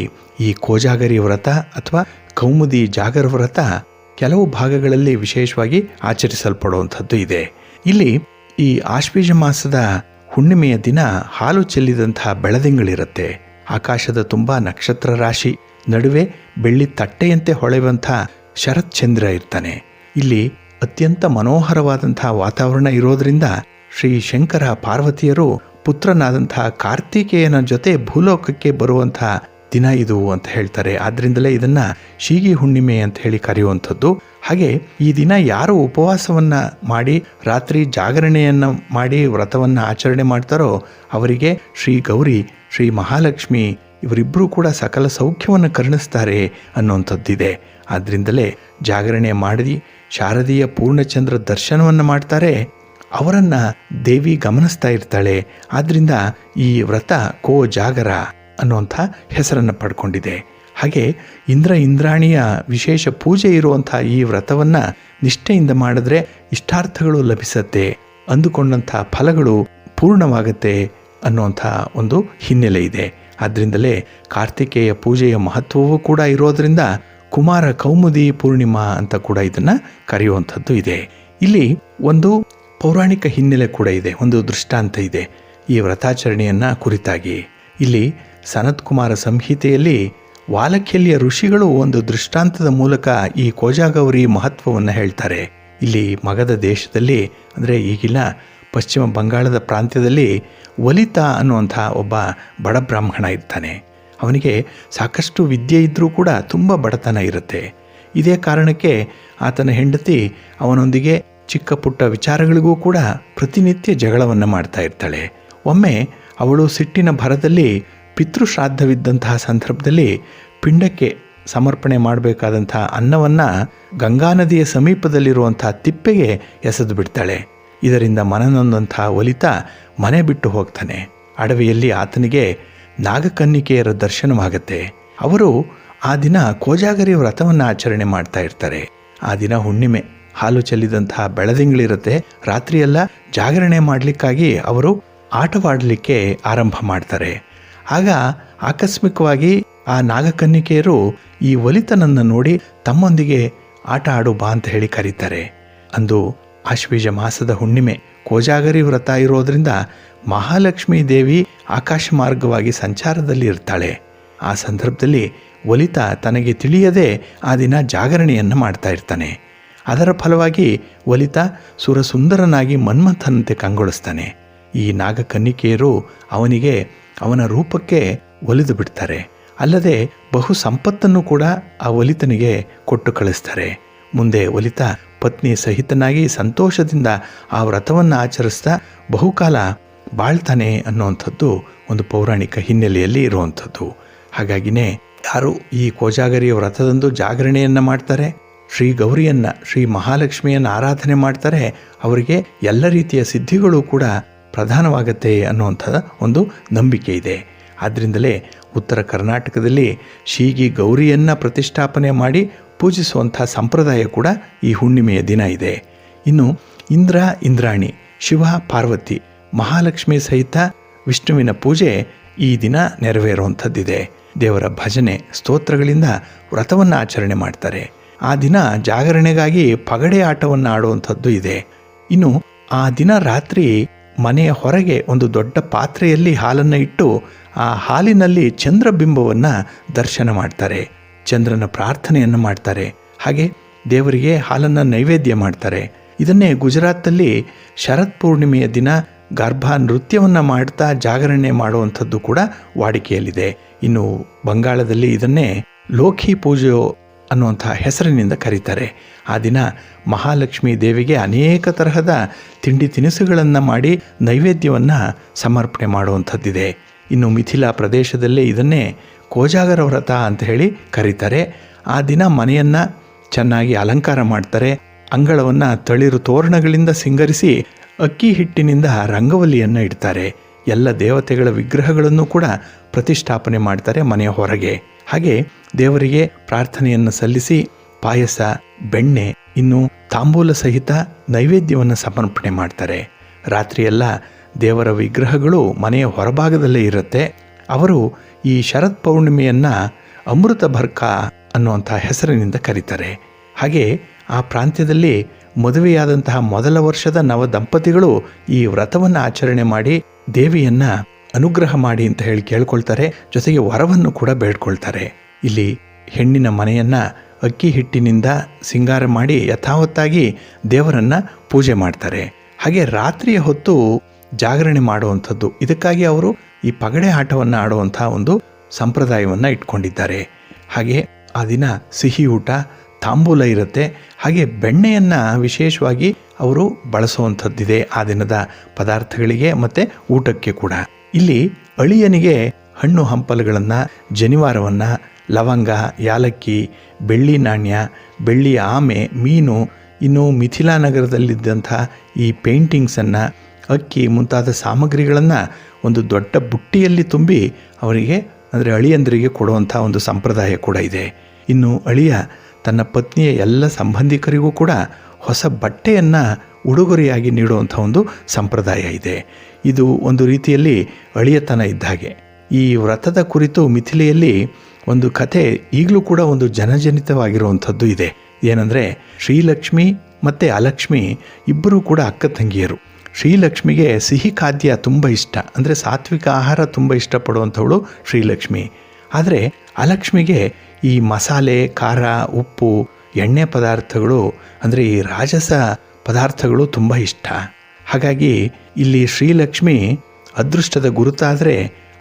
ಈ ಕೋಜಾಗರಿ ವ್ರತ ಅಥವಾ ಕೌಮುದಿ ಜಾಗರ ವ್ರತ ಕೆಲವು ಭಾಗಗಳಲ್ಲಿ ವಿಶೇಷವಾಗಿ ಆಚರಿಸಲ್ಪಡುವಂಥದ್ದು ಇದೆ. ಇಲ್ಲಿ ಈ ಆಶ್ವೀಜ ಮಾಸದ ಹುಣ್ಣಿಮೆಯ ದಿನ ಹಾಲು ಚೆಲ್ಲಿದಂತಹ ಬೆಳದಿಂಗಳಿರುತ್ತೆ. ಆಕಾಶದ ತುಂಬ ನಕ್ಷತ್ರ ರಾಶಿ, ನಡುವೆ ಬೆಳ್ಳಿ ತಟ್ಟೆಯಂತೆ ಹೊಳೆಯುವಂಥ ಶರತ್ ಚಂದ್ರ ಇರ್ತಾನೆ. ಇಲ್ಲಿ ಅತ್ಯಂತ ಮನೋಹರವಾದಂತಹ ವಾತಾವರಣ ಇರೋದರಿಂದ ಶ್ರೀ ಶಂಕರ ಪಾರ್ವತಿಯರು ಪುತ್ರನಾದಂತಹ ಕಾರ್ತಿಕೇಯನ ಜೊತೆ ಭೂಲೋಕಕ್ಕೆ ಬರುವಂತಹ ದಿನ ಇದು ಅಂತ ಹೇಳ್ತಾರೆ. ಆದ್ದರಿಂದಲೇ ಇದನ್ನು ಶೀಗಿ ಹುಣ್ಣಿಮೆ ಅಂತ ಹೇಳಿ ಕರೆಯುವಂಥದ್ದು. ಹಾಗೆ ಈ ದಿನ ಯಾರು ಉಪವಾಸವನ್ನು ಮಾಡಿ ರಾತ್ರಿ ಜಾಗರಣೆಯನ್ನು ಮಾಡಿ ವ್ರತವನ್ನು ಆಚರಣೆ ಮಾಡ್ತಾರೋ ಅವರಿಗೆ ಶ್ರೀ ಗೌರಿ, ಶ್ರೀ ಮಹಾಲಕ್ಷ್ಮಿ ಇವರಿಬ್ಬರೂ ಕೂಡ ಸಕಲ ಸೌಖ್ಯವನ್ನು ಕರುಣಿಸ್ತಾರೆ ಅನ್ನುವಂಥದ್ದಿದೆ. ಆದ್ದರಿಂದಲೇ ಜಾಗರಣೆ ಮಾಡಿ ಶಾರದೀಯ ಪೂರ್ಣಚಂದ್ರ ದರ್ಶನವನ್ನು ಮಾಡ್ತಾರೆ. ಅವರನ್ನು ದೇವಿ ಗಮನಿಸ್ತಾ ಇರ್ತಾಳೆ. ಆದ್ದರಿಂದ ಈ ವ್ರತ ಕೋ ಜಾಗರ ಅನ್ನುವಂಥ ಹೆಸರನ್ನು ಪಡ್ಕೊಂಡಿದೆ. ಹಾಗೆ ಇಂದ್ರಾಣಿಯ ವಿಶೇಷ ಪೂಜೆ ಇರುವಂಥ ಈ ವ್ರತವನ್ನು ನಿಷ್ಠೆಯಿಂದ ಮಾಡಿದ್ರೆ ಇಷ್ಟಾರ್ಥಗಳು ಲಭಿಸತ್ತೆ, ಅಂದುಕೊಂಡಂಥ ಫಲಗಳು ಪೂರ್ಣವಾಗತ್ತೆ ಅನ್ನುವಂಥ ಒಂದು ಹಿನ್ನೆಲೆ ಇದೆ. ಆದ್ದರಿಂದಲೇ ಕಾರ್ತಿಕೇಯ ಪೂಜೆಯ ಮಹತ್ವವೂ ಕೂಡ ಇರೋದರಿಂದ ಕುಮಾರ ಕೌಮುದಿ ಪೂರ್ಣಿಮಾ ಅಂತ ಕೂಡ ಇದನ್ನು ಕರೆಯುವಂಥದ್ದು ಇದೆ. ಇಲ್ಲಿ ಒಂದು ಪೌರಾಣಿಕ ಹಿನ್ನೆಲೆ ಕೂಡ ಇದೆ, ಒಂದು ದೃಷ್ಟಾಂತ ಇದೆ ಈ ವ್ರತಾಚರಣೆಯನ್ನು ಕುರಿತಾಗಿ. ಇಲ್ಲಿ ಸನತ್ ಕುಮಾರ ಸಂಹಿತೆಯಲ್ಲಿ ವಾಲಖ್ಯಲಿಯ ಋಷಿಗಳು ಒಂದು ದೃಷ್ಟಾಂತದ ಮೂಲಕ ಈ ಕೋಜಾಗೌರಿ ಮಹತ್ವವನ್ನು ಹೇಳ್ತಾರೆ. ಇಲ್ಲಿ ಮಗಧ ದೇಶದಲ್ಲಿ ಅಂದರೆ ಈಗಿನ ಪಶ್ಚಿಮ ಬಂಗಾಳದ ಪ್ರಾಂತ್ಯದಲ್ಲಿ ಒಲಿತ ಅನ್ನುವಂಥ ಒಬ್ಬ ಬಡ ಬ್ರಾಹ್ಮಣ ಇರ್ತಾನೆ. ಅವನಿಗೆ ಸಾಕಷ್ಟು ವಿದ್ಯೆ ಇದ್ದರೂ ಕೂಡ ತುಂಬ ಬಡತನ ಇರುತ್ತೆ. ಇದೇ ಕಾರಣಕ್ಕೆ ಆತನ ಹೆಂಡತಿ ಅವನೊಂದಿಗೆ ಚಿಕ್ಕ ಪುಟ್ಟ ವಿಚಾರಗಳಿಗೂ ಕೂಡ ಪ್ರತಿನಿತ್ಯ ಜಗಳವನ್ನು ಮಾಡ್ತಾ ಇರ್ತಾಳೆ. ಒಮ್ಮೆ ಅವಳು ಸಿಟ್ಟಿನ ಭರದಲ್ಲಿ ಪಿತೃಶ್ರಾದ್ದವಿದ್ದಂತಹ ಸಂದರ್ಭದಲ್ಲಿ ಪಿಂಡಕ್ಕೆ ಸಮರ್ಪಣೆ ಮಾಡಬೇಕಾದಂಥ ಅನ್ನವನ್ನು ಗಂಗಾ ನದಿಯ ಸಮೀಪದಲ್ಲಿರುವಂಥ ತಿಪ್ಪೆಗೆ ಎಸೆದು ಬಿಡ್ತಾಳೆ. ಇದರಿಂದ ಮನನೊಂದಂಥ ಒಲಿತ ಮನೆ ಬಿಟ್ಟು ಹೋಗ್ತಾನೆ. ಅಡವಿಯಲ್ಲಿ ಆತನಿಗೆ ನಾಗಕನ್ನಿಕೆಯರ ದರ್ಶನವಾಗುತ್ತೆ. ಅವರು ಆ ದಿನ ಕೋಜಾಗರಿ ವ್ರತವನ್ನು ಆಚರಣೆ ಮಾಡ್ತಾ ಇರ್ತಾರೆ. ಆ ದಿನ ಹುಣ್ಣಿಮೆ, ಹಾಲು ಚೆಲ್ಲಿದಂತಹ ಬೆಳದಿಂಗಳಿರುತ್ತೆ. ರಾತ್ರಿಯೆಲ್ಲ ಜಾಗರಣೆ ಮಾಡಲಿಕ್ಕಾಗಿ ಅವರು ಆಟವಾಡಲಿಕ್ಕೆ ಆರಂಭ ಮಾಡ್ತಾರೆ. ಆಗ ಆಕಸ್ಮಿಕವಾಗಿ ಆ ನಾಗಕನ್ನಿಕೆಯರು ಈ ಒಲಿತನನ್ನು ನೋಡಿ ತಮ್ಮೊಂದಿಗೆ ಆಟ ಆಡು ಬಾ ಅಂತ ಹೇಳಿ ಕರೀತಾರೆ. ಅಂದು ಆಶ್ವೀಜ ಮಾಸದ ಹುಣ್ಣಿಮೆ, ಕೋಜಾಗರಿ ವ್ರತ ಇರೋದ್ರಿಂದ ಮಹಾಲಕ್ಷ್ಮೀ ದೇವಿ ಆಕಾಶ ಮಾರ್ಗವಾಗಿ ಸಂಚಾರದಲ್ಲಿ ಇರ್ತಾಳೆ. ಆ ಸಂದರ್ಭದಲ್ಲಿ ಒಲಿತ ತನಗೆ ತಿಳಿಯದೆ ಆ ದಿನ ಜಾಗರಣೆಯನ್ನು ಮಾಡ್ತಾ ಇರ್ತಾನೆ. ಅದರ ಫಲವಾಗಿ ಒಲಿತ ಸುರಸುಂದರನಾಗಿ ಮನ್ಮಥನಂತೆ ಕಂಗೊಳಿಸ್ತಾನೆ. ಈ ನಾಗಕನ್ನಿಕೆಯರು ಅವನಿಗೆ ಅವನ ರೂಪಕ್ಕೆ ಒಲಿದು ಬಿಡ್ತಾರೆ. ಅಲ್ಲದೆ ಬಹು ಸಂಪತ್ತನ್ನು ಕೂಡ ಆ ಒಲಿತನಿಗೆ ಕೊಟ್ಟು ಕಳಿಸ್ತಾರೆ. ಮುಂದೆ ಒಲಿತ ಪತ್ನಿ ಸಹಿತನಾಗಿ ಸಂತೋಷದಿಂದ ಆ ವ್ರತವನ್ನು ಆಚರಿಸ್ತಾ ಬಹುಕಾಲ ಬಾಳ್ತಾನೆ ಅನ್ನುವಂಥದ್ದು ಒಂದು ಪೌರಾಣಿಕ ಹಿನ್ನೆಲೆಯಲ್ಲಿ ಇರುವಂಥದ್ದು. ಹಾಗಾಗಿನೇ ಯಾರು ಈ ಕೋಜಾಗರಿಯ ವ್ರತದಂದು ಜಾಗರಣೆಯನ್ನು ಮಾಡ್ತಾರೆ, ಶ್ರೀ ಗೌರಿಯನ್ನು, ಶ್ರೀ ಮಹಾಲಕ್ಷ್ಮಿಯನ್ನು ಆರಾಧನೆ ಮಾಡ್ತಾರೆ, ಅವರಿಗೆ ಎಲ್ಲ ರೀತಿಯ ಸಿದ್ಧಿಗಳು ಕೂಡ ಪ್ರಧಾನವಾಗತ್ತೆ ಅನ್ನುವಂಥ ಒಂದು ನಂಬಿಕೆ ಇದೆ. ಆದ್ದರಿಂದಲೇ ಉತ್ತರ ಕರ್ನಾಟಕದಲ್ಲಿ ಶೀಗಿ ಗೌರಿಯನ್ನು ಪ್ರತಿಷ್ಠಾಪನೆ ಮಾಡಿ ಪೂಜಿಸುವಂಥ ಸಂಪ್ರದಾಯ ಕೂಡ ಈ ಹುಣ್ಣಿಮೆಯ ದಿನ ಇದೆ. ಇನ್ನು ಇಂದ್ರ, ಇಂದ್ರಾಣಿ, ಶಿವ, ಪಾರ್ವತಿ, ಮಹಾಲಕ್ಷ್ಮಿ ಸಹಿತ ವಿಷ್ಣುವಿನ ಪೂಜೆ ಈ ದಿನ ನೆರವೇರುವಂಥದ್ದಿದೆ. ದೇವರ ಭಜನೆ ಸ್ತೋತ್ರಗಳಿಂದ ವ್ರತವನ್ನು ಆಚರಣೆ ಮಾಡ್ತಾರೆ. ಆ ದಿನ ಜಾಗರಣೆಗಾಗಿ ಪಗಡೆ ಆಟವನ್ನು ಆಡುವಂಥದ್ದು ಇದೆ. ಇನ್ನು ಆ ದಿನ ರಾತ್ರಿ ಮನೆಯ ಹೊರಗೆ ಒಂದು ದೊಡ್ಡ ಪಾತ್ರೆಯಲ್ಲಿ ಹಾಲನ್ನು ಇಟ್ಟು ಆ ಹಾಲಿನಲ್ಲಿ ಚಂದ್ರಬಿಂಬವನ್ನು ದರ್ಶನ ಮಾಡ್ತಾರೆ. ಚಂದ್ರನ ಪ್ರಾರ್ಥನೆಯನ್ನು ಮಾಡ್ತಾರೆ. ಹಾಗೆ ದೇವರಿಗೆ ಹಾಲನ್ನು ನೈವೇದ್ಯ ಮಾಡ್ತಾರೆ. ಇದನ್ನೇ ಗುಜರಾತಲ್ಲಿ ಶರತ್ ಪೂರ್ಣಿಮೆಯ ದಿನ ಗರ್ಭ ನೃತ್ಯವನ್ನು ಮಾಡ್ತಾ ಜಾಗರಣೆ ಮಾಡುವಂಥದ್ದು ಕೂಡ ವಾಡಿಕೆಯಲ್ಲಿದೆ. ಇನ್ನು ಬಂಗಾಳದಲ್ಲಿ ಇದನ್ನೇ ಲೋಖಿ ಪೂಜೆ ಅನ್ನುವಂಥ ಹೆಸರಿನಿಂದ ಕರೀತಾರೆ. ಆ ದಿನ ಮಹಾಲಕ್ಷ್ಮೀ ದೇವಿಗೆ ಅನೇಕ ತರಹದ ತಿಂಡಿ ತಿನಿಸುಗಳನ್ನು ಮಾಡಿ ನೈವೇದ್ಯವನ್ನು ಸಮರ್ಪಣೆ ಮಾಡುವಂಥದ್ದಿದೆ. ಇನ್ನು ಮಿಥಿಲಾ ಪ್ರದೇಶದಲ್ಲೇ ಇದನ್ನೇ ಕೋಜಾಗರ ವ್ರತ ಅಂತ ಹೇಳಿ ಕರೀತಾರೆ. ಆ ದಿನ ಮನೆಯನ್ನು ಚೆನ್ನಾಗಿ ಅಲಂಕಾರ ಮಾಡ್ತಾರೆ. ಅಂಗಳವನ್ನು ತಳಿರು ತೋರಣಗಳಿಂದ ಸಿಂಗರಿಸಿ ಅಕ್ಕಿ ಹಿಟ್ಟಿನಿಂದ ರಂಗವಲ್ಲಿಯನ್ನು ಇಡ್ತಾರೆ. ಎಲ್ಲ ದೇವತೆಗಳ ವಿಗ್ರಹಗಳನ್ನು ಕೂಡ ಪ್ರತಿಷ್ಠಾಪನೆ ಮಾಡ್ತಾರೆ ಮನೆಯ ಹೊರಗೆ. ಹಾಗೆ ದೇವರಿಗೆ ಪ್ರಾರ್ಥನೆಯನ್ನು ಸಲ್ಲಿಸಿ ಪಾಯಸ, ಬೆಣ್ಣೆ, ಇನ್ನು ತಾಂಬೂಲ ಸಹಿತ ನೈವೇದ್ಯವನ್ನು ಸಮರ್ಪಣೆ ಮಾಡ್ತಾರೆ. ರಾತ್ರಿಯೆಲ್ಲ ದೇವರ ವಿಗ್ರಹಗಳು ಮನೆಯ ಹೊರಭಾಗದಲ್ಲೇ ಇರುತ್ತೆ. ಅವರು ಈ ಶರತ್ ಪೌರ್ಣಿಮೆಯನ್ನು ಅಮೃತ ಭರ್ಕ ಅನ್ನುವಂಥ ಹೆಸರಿನಿಂದ ಕರೀತಾರೆ. ಹಾಗೆ ಆ ಪ್ರಾಂತ್ಯದಲ್ಲಿ ಮದುವೆಯಾದಂತಹ ಮೊದಲ ವರ್ಷದ ನವ ದಂಪತಿಗಳು ಈ ವ್ರತವನ್ನು ಆಚರಣೆ ಮಾಡಿ ದೇವಿಯನ್ನು ಅನುಗ್ರಹ ಮಾಡಿ ಅಂತ ಹೇಳಿ ಕೇಳ್ಕೊಳ್ತಾರೆ. ಜೊತೆಗೆ ವರವನ್ನು ಕೂಡ ಬೇಡ್ಕೊಳ್ತಾರೆ. ಇಲ್ಲಿ ಹೆಣ್ಣಿನ ಮನೆಯನ್ನು ಅಕ್ಕಿ ಹಿಟ್ಟಿನಿಂದ ಸಿಂಗಾರ ಮಾಡಿ ಯಥಾವತ್ತಾಗಿ ದೇವರನ್ನು ಪೂಜೆ ಮಾಡ್ತಾರೆ. ಹಾಗೆ ರಾತ್ರಿಯ ಹೊತ್ತು ಜಾಗರಣೆ ಮಾಡುವಂಥದ್ದು, ಇದಕ್ಕಾಗಿ ಅವರು ಈ ಪಗಡೆ ಆಟವನ್ನು ಆಡುವಂಥ ಒಂದು ಸಂಪ್ರದಾಯವನ್ನು ಇಟ್ಕೊಂಡಿದ್ದಾರೆ. ಹಾಗೆ ಆ ದಿನ ಸಿಹಿ ಊಟ, ತಾಂಬೂಲ ಇರುತ್ತೆ. ಹಾಗೆ ಬೆಣ್ಣೆಯನ್ನು ವಿಶೇಷವಾಗಿ ಅವರು ಬಳಸುವಂಥದ್ದಿದೆ ಆ ದಿನದ ಪದಾರ್ಥಗಳಿಗೆ ಮತ್ತು ಊಟಕ್ಕೆ ಕೂಡ. ಇಲ್ಲಿ ಅಳಿಯನಿಗೆ ಹಣ್ಣು ಹಂಪಲುಗಳನ್ನು, ಜನಿವಾರವನ್ನು, ಲವಂಗ, ಯಾಲಕ್ಕಿ, ಬೆಳ್ಳಿ ನಾಣ್ಯ, ಬೆಳ್ಳಿಯ ಆಮೆ, ಮೀನು, ಇನ್ನು ಮಿಥಿಲಾ ನಗರದಲ್ಲಿದ್ದಂಥ ಈ ಪೇಂಟಿಂಗ್ಸನ್ನು, ಅಕ್ಕಿ ಮುಂತಾದ ಸಾಮಗ್ರಿಗಳನ್ನು ಒಂದು ದೊಡ್ಡ ಬುಟ್ಟಿಯಲ್ಲಿ ತುಂಬಿ ಅವರಿಗೆ ಅಂದರೆ ಅಳಿಯಂದರಿಗೆ ಕೊಡುವಂಥ ಒಂದು ಸಂಪ್ರದಾಯ ಕೂಡ ಇದೆ. ಇನ್ನು ಅಳಿಯ ತನ್ನ ಪತ್ನಿಯ ಎಲ್ಲ ಸಂಬಂಧಿಕರಿಗೂ ಕೂಡ ಹೊಸ ಬಟ್ಟೆಯನ್ನು ಉಡುಗೊರೆಯಾಗಿ ನೀಡುವಂಥ ಒಂದು ಸಂಪ್ರದಾಯ ಇದೆ. ಇದು ಒಂದು ರೀತಿಯಲ್ಲಿ ಅಳಿಯತನ ಇದ್ದ ಹಾಗೆ. ಈ ವ್ರತದ ಕುರಿತು ಮಿಥಿಲೆಯಲ್ಲಿ ಒಂದು ಕಥೆ ಈಗಲೂ ಕೂಡ ಒಂದು ಜನಜನಿತವಾಗಿರುವಂಥದ್ದು ಇದೆ. ಏನಂದರೆ, ಶ್ರೀಲಕ್ಷ್ಮಿ ಮತ್ತು ಅಲಕ್ಷ್ಮಿ ಇಬ್ಬರೂ ಕೂಡ ಅಕ್ಕ ತಂಗಿಯರು. ಶ್ರೀಲಕ್ಷ್ಮಿಗೆ ಸಿಹಿ ಖಾದ್ಯ ತುಂಬ ಇಷ್ಟ, ಅಂದರೆ ಸಾತ್ವಿಕ ಆಹಾರ ತುಂಬ ಇಷ್ಟಪಡುವಂಥವಳು ಶ್ರೀಲಕ್ಷ್ಮಿ. ಆದರೆ ಅಲಕ್ಷ್ಮಿಗೆ ಈ ಮಸಾಲೆ, ಖಾರ, ಉಪ್ಪು, ಎಣ್ಣೆ ಪದಾರ್ಥಗಳು ಅಂದರೆ ಈ ರಾಜಸ ಪದಾರ್ಥಗಳು ತುಂಬ ಇಷ್ಟ. ಹಾಗಾಗಿ ಇಲ್ಲಿ ಶ್ರೀಲಕ್ಷ್ಮಿ ಅದೃಷ್ಟದ ಗುರುತಾದರೆ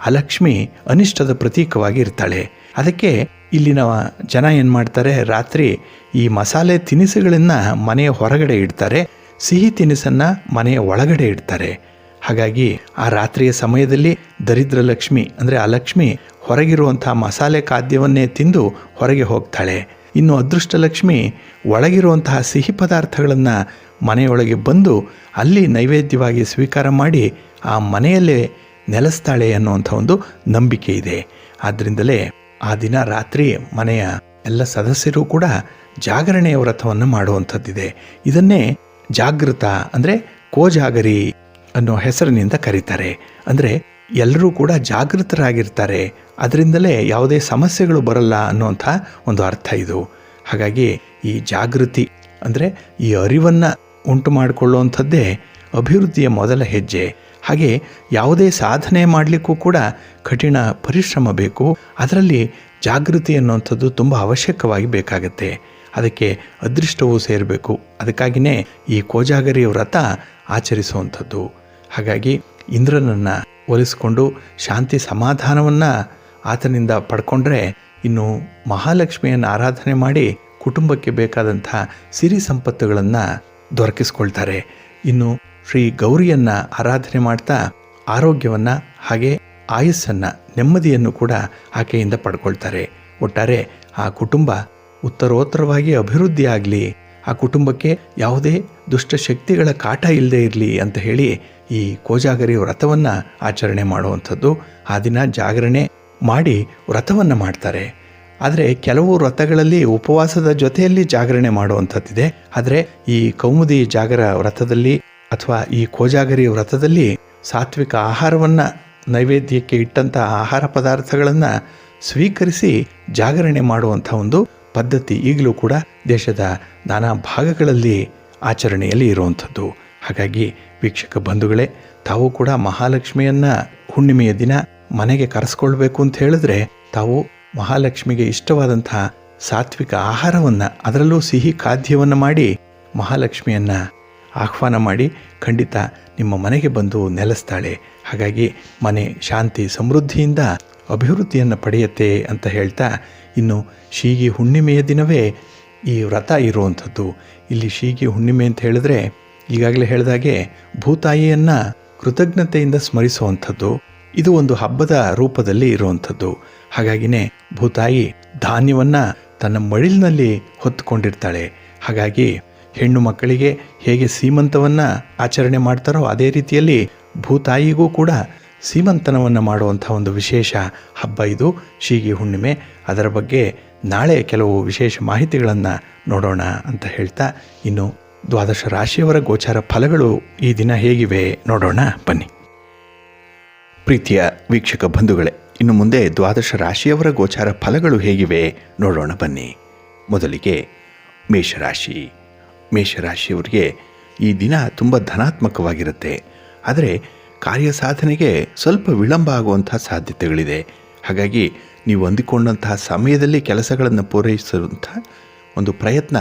ಅಲಕ್ಷ್ಮಿ ಅನಿಷ್ಟದ ಪ್ರತೀಕವಾಗಿ ಇರ್ತಾಳೆ. ಅದಕ್ಕೆ ಇಲ್ಲಿನ ಜನ ಏನು ಮಾಡ್ತಾರೆ, ರಾತ್ರಿ ಈ ಮಸಾಲೆ ತಿನಿಸುಗಳನ್ನು ಮನೆಯ ಹೊರಗಡೆ ಇಡ್ತಾರೆ, ಸಿಹಿ ತಿನಿಸನ್ನು ಮನೆಯ ಒಳಗಡೆ ಇಡ್ತಾರೆ. ಹಾಗಾಗಿ ಆ ರಾತ್ರಿಯ ಸಮಯದಲ್ಲಿ ದರಿದ್ರ ಲಕ್ಷ್ಮಿ ಅಂದರೆ ಅಲಕ್ಷ್ಮಿ ಹೊರಗಿರುವಂಥ ಮಸಾಲೆ ಖಾದ್ಯವನ್ನೇ ತಿಂದು ಹೊರಗೆ ಹೋಗ್ತಾಳೆ. ಇನ್ನು ಅದೃಷ್ಟ ಲಕ್ಷ್ಮಿ ಒಳಗಿರುವಂತಹ ಸಿಹಿ ಪದಾರ್ಥಗಳನ್ನು ಮನೆಯೊಳಗೆ ಬಂದು ಅಲ್ಲಿ ನೈವೇದ್ಯವಾಗಿ ಸ್ವೀಕಾರ ಮಾಡಿ ಆ ಮನೆಯಲ್ಲೇ ನೆಲೆಸ್ತಾಳೆ ಅನ್ನುವಂಥ ಒಂದು ನಂಬಿಕೆ ಇದೆ. ಆದ್ದರಿಂದಲೇ ಆ ದಿನ ರಾತ್ರಿ ಮನೆಯ ಎಲ್ಲ ಸದಸ್ಯರು ಕೂಡ ಜಾಗರಣೆಯ ವ್ರತವನ್ನು ಮಾಡುವಂಥದ್ದಿದೆ. ಇದನ್ನೇ ಜಾಗೃತ ಅಂದರೆ ಕೋಜಾಗರಿ ಅನ್ನೋ ಹೆಸರಿನಿಂದ ಕರೀತಾರೆ. ಅಂದರೆ ಎಲ್ಲರೂ ಕೂಡ ಜಾಗೃತರಾಗಿರ್ತಾರೆ, ಅದರಿಂದಲೇ ಯಾವುದೇ ಸಮಸ್ಯೆಗಳು ಬರಲ್ಲ ಅನ್ನುವಂಥ ಒಂದು ಅರ್ಥ ಇದು. ಹಾಗಾಗಿ ಈ ಜಾಗೃತಿ ಅಂದರೆ ಈ ಅರಿವನ್ನು ಉಂಟು ಮಾಡಿಕೊಳ್ಳುವಂಥದ್ದೇ ಅಭಿವೃದ್ಧಿಯ ಮೊದಲ ಹೆಜ್ಜೆ. ಹಾಗೆ ಯಾವುದೇ ಸಾಧನೆ ಮಾಡಲಿಕ್ಕೂ ಕೂಡ ಕಠಿಣ ಪರಿಶ್ರಮ ಬೇಕು. ಅದರಲ್ಲಿ ಜಾಗೃತಿ ಅನ್ನುವಂಥದ್ದು ತುಂಬ ಅವಶ್ಯಕವಾಗಿ ಬೇಕಾಗತ್ತೆ. ಅದಕ್ಕೆ ಅದೃಷ್ಟವೂ ಸೇರಬೇಕು. ಅದಕ್ಕಾಗಿಯೇ ಈ ಕೋಜಾಗರಿ ವ್ರತ ಆಚರಿಸುವಂಥದ್ದು. ಹಾಗಾಗಿ ಇಂದ್ರನನ್ನು ಒಲಿಸಿಕೊಂಡು ಶಾಂತಿ ಸಮಾಧಾನವನ್ನು ಆತನಿಂದ ಪಡ್ಕೊಂಡ್ರೆ ಇನ್ನು ಮಹಾಲಕ್ಷ್ಮಿಯನ್ನು ಆರಾಧನೆ ಮಾಡಿ ಕುಟುಂಬಕ್ಕೆ ಬೇಕಾದಂಥ ಸಿರಿ ಸಂಪತ್ತುಗಳನ್ನು ದೊರಕಿಸ್ಕೊಳ್ತಾರೆ. ಇನ್ನು ಶ್ರೀ ಗೌರಿಯನ್ನು ಆರಾಧನೆ ಮಾಡ್ತಾ ಆರೋಗ್ಯವನ್ನು ಹಾಗೆ ಆಯುಸ್ಸನ್ನು, ನೆಮ್ಮದಿಯನ್ನು ಕೂಡ ಆಕೆಯಿಂದ ಪಡ್ಕೊಳ್ತಾರೆ. ಒಟ್ಟಾರೆ ಆ ಕುಟುಂಬ ಉತ್ತರೋತ್ತರವಾಗಿ ಅಭಿವೃದ್ಧಿ ಆಗಲಿ, ಆ ಕುಟುಂಬಕ್ಕೆ ಯಾವುದೇ ದುಷ್ಟಶಕ್ತಿಗಳ ಕಾಟ ಇಲ್ಲದೆ ಇರಲಿ ಅಂತ ಹೇಳಿ ಈ ಕೋಜಾಗರಿ ವ್ರತವನ್ನು ಆಚರಣೆ ಮಾಡುವಂಥದ್ದು. ಆ ದಿನ ಜಾಗರಣೆ ಮಾಡಿ ವ್ರತವನ್ನು ಮಾಡ್ತಾರೆ. ಆದರೆ ಕೆಲವು ವ್ರತಗಳಲ್ಲಿ ಉಪವಾಸದ ಜೊತೆಯಲ್ಲಿ ಜಾಗರಣೆ ಮಾಡುವಂಥದ್ದಿದೆ. ಆದರೆ ಈ ಕೌಮುದಿ ಜಾಗರ ವ್ರತದಲ್ಲಿ ಅಥವಾ ಈ ಕೋಜಾಗರಿ ವ್ರತದಲ್ಲಿ ಸಾತ್ವಿಕ ಆಹಾರವನ್ನು, ನೈವೇದ್ಯಕ್ಕೆ ಇಟ್ಟಂಥ ಆಹಾರ ಪದಾರ್ಥಗಳನ್ನು ಸ್ವೀಕರಿಸಿ ಜಾಗರಣೆ ಮಾಡುವಂಥ ಒಂದು ಪದ್ಧತಿ ಈಗಲೂ ಕೂಡ ದೇಶದ ನಾನಾ ಭಾಗಗಳಲ್ಲಿ ಆಚರಣೆಯಲ್ಲಿ ಇರುವಂಥದ್ದು. ಹಾಗಾಗಿ ವೀಕ್ಷಕ ಬಂಧುಗಳೇ, ತಾವು ಕೂಡ ಮಹಾಲಕ್ಷ್ಮಿಯನ್ನು ಹುಣ್ಣಿಮೆಯ ದಿನ ಮನೆಗೆ ಕರೆಸ್ಕೊಳ್ಬೇಕು ಅಂತ ಹೇಳಿದ್ರೆ ತಾವು ಮಹಾಲಕ್ಷ್ಮಿಗೆ ಇಷ್ಟವಾದಂಥ ಸಾತ್ವಿಕ ಆಹಾರವನ್ನು, ಅದರಲ್ಲೂ ಸಿಹಿ ಖಾದ್ಯವನ್ನು ಮಾಡಿ ಮಹಾಲಕ್ಷ್ಮಿಯನ್ನು ಆಹ್ವಾನ ಮಾಡಿ ಖಂಡಿತ ನಿಮ್ಮ ಮನೆಗೆ ಬಂದು ನೆಲೆಸ್ತಾಳೆ. ಹಾಗಾಗಿ ಮನೆ ಶಾಂತಿ ಸಮೃದ್ಧಿಯಿಂದ ಅಭಿವೃದ್ಧಿಯನ್ನು ಪಡೆಯುತ್ತೆ ಅಂತ ಹೇಳ್ತಾ, ಇನ್ನು ಶೀಗಿ ಹುಣ್ಣಿಮೆಯ ದಿನವೇ ಈ ವ್ರತ ಇರುವಂಥದ್ದು. ಇಲ್ಲಿ ಶೀಗಿ ಹುಣ್ಣಿಮೆ ಅಂತ ಹೇಳಿದ್ರೆ ಈಗಾಗಲೇ ಹೇಳಿದಾಗೆ ಭೂತಾಯಿಯನ್ನು ಕೃತಜ್ಞತೆಯಿಂದ ಸ್ಮರಿಸುವಂಥದ್ದು. ಇದು ಒಂದು ಹಬ್ಬದ ರೂಪದಲ್ಲಿ ಇರುವಂಥದ್ದು. ಹಾಗಾಗಿನೇ ಭೂತಾಯಿ ಧಾನ್ಯವನ್ನು ತನ್ನ ಮಡಿಲಿನಲ್ಲಿ ಹೊತ್ತುಕೊಂಡಿರ್ತಾಳೆ. ಹಾಗಾಗಿ ಹೆಣ್ಣು ಮಕ್ಕಳಿಗೆ ಹೇಗೆ ಸೀಮಂತವನ್ನು ಆಚರಣೆ ಮಾಡ್ತಾರೋ ಅದೇ ರೀತಿಯಲ್ಲಿ ಭೂತಾಯಿಗೂ ಕೂಡ ಸೀಮಂತನವನ್ನು ಮಾಡುವಂಥ ಒಂದು ವಿಶೇಷ ಹಬ್ಬ ಇದು ಶೀಗಿ ಹುಣ್ಣಿಮೆ. ಅದರ ಬಗ್ಗೆ ನಾಳೆ ಕೆಲವು ವಿಶೇಷ ಮಾಹಿತಿಗಳನ್ನು ನೋಡೋಣ ಅಂತ ಹೇಳ್ತಾ, ಇನ್ನು ದ್ವಾದಶ ರಾಶಿಯವರ ಗೋಚಾರ ಫಲಗಳು ಈ ದಿನ ಹೇಗಿವೆ ನೋಡೋಣ ಬನ್ನಿ. ಪ್ರೀತಿಯ ವೀಕ್ಷಕ ಬಂಧುಗಳೇ, ಇನ್ನು ಮುಂದೆ ದ್ವಾದಶ ರಾಶಿಯವರ ಗೋಚಾರ ಫಲಗಳು ಹೇಗಿವೆ ನೋಡೋಣ ಬನ್ನಿ. ಮೊದಲಿಗೆ ಮೇಷರಾಶಿ. ಮೇಷರಾಶಿಯವರಿಗೆ ಈ ದಿನ ತುಂಬ ಧನಾತ್ಮಕವಾಗಿರುತ್ತೆ. ಆದರೆ ಕಾರ್ಯಸಾಧನೆಗೆ ಸ್ವಲ್ಪ ವಿಳಂಬ ಆಗುವಂಥ ಸಾಧ್ಯತೆಗಳಿದೆ. ಹಾಗಾಗಿ ನೀವು ಅಂದಿಕೊಂಡಂತಹ ಸಮಯದಲ್ಲಿ ಕೆಲಸಗಳನ್ನು ಪೂರೈಸುವಂಥ ಒಂದು ಪ್ರಯತ್ನ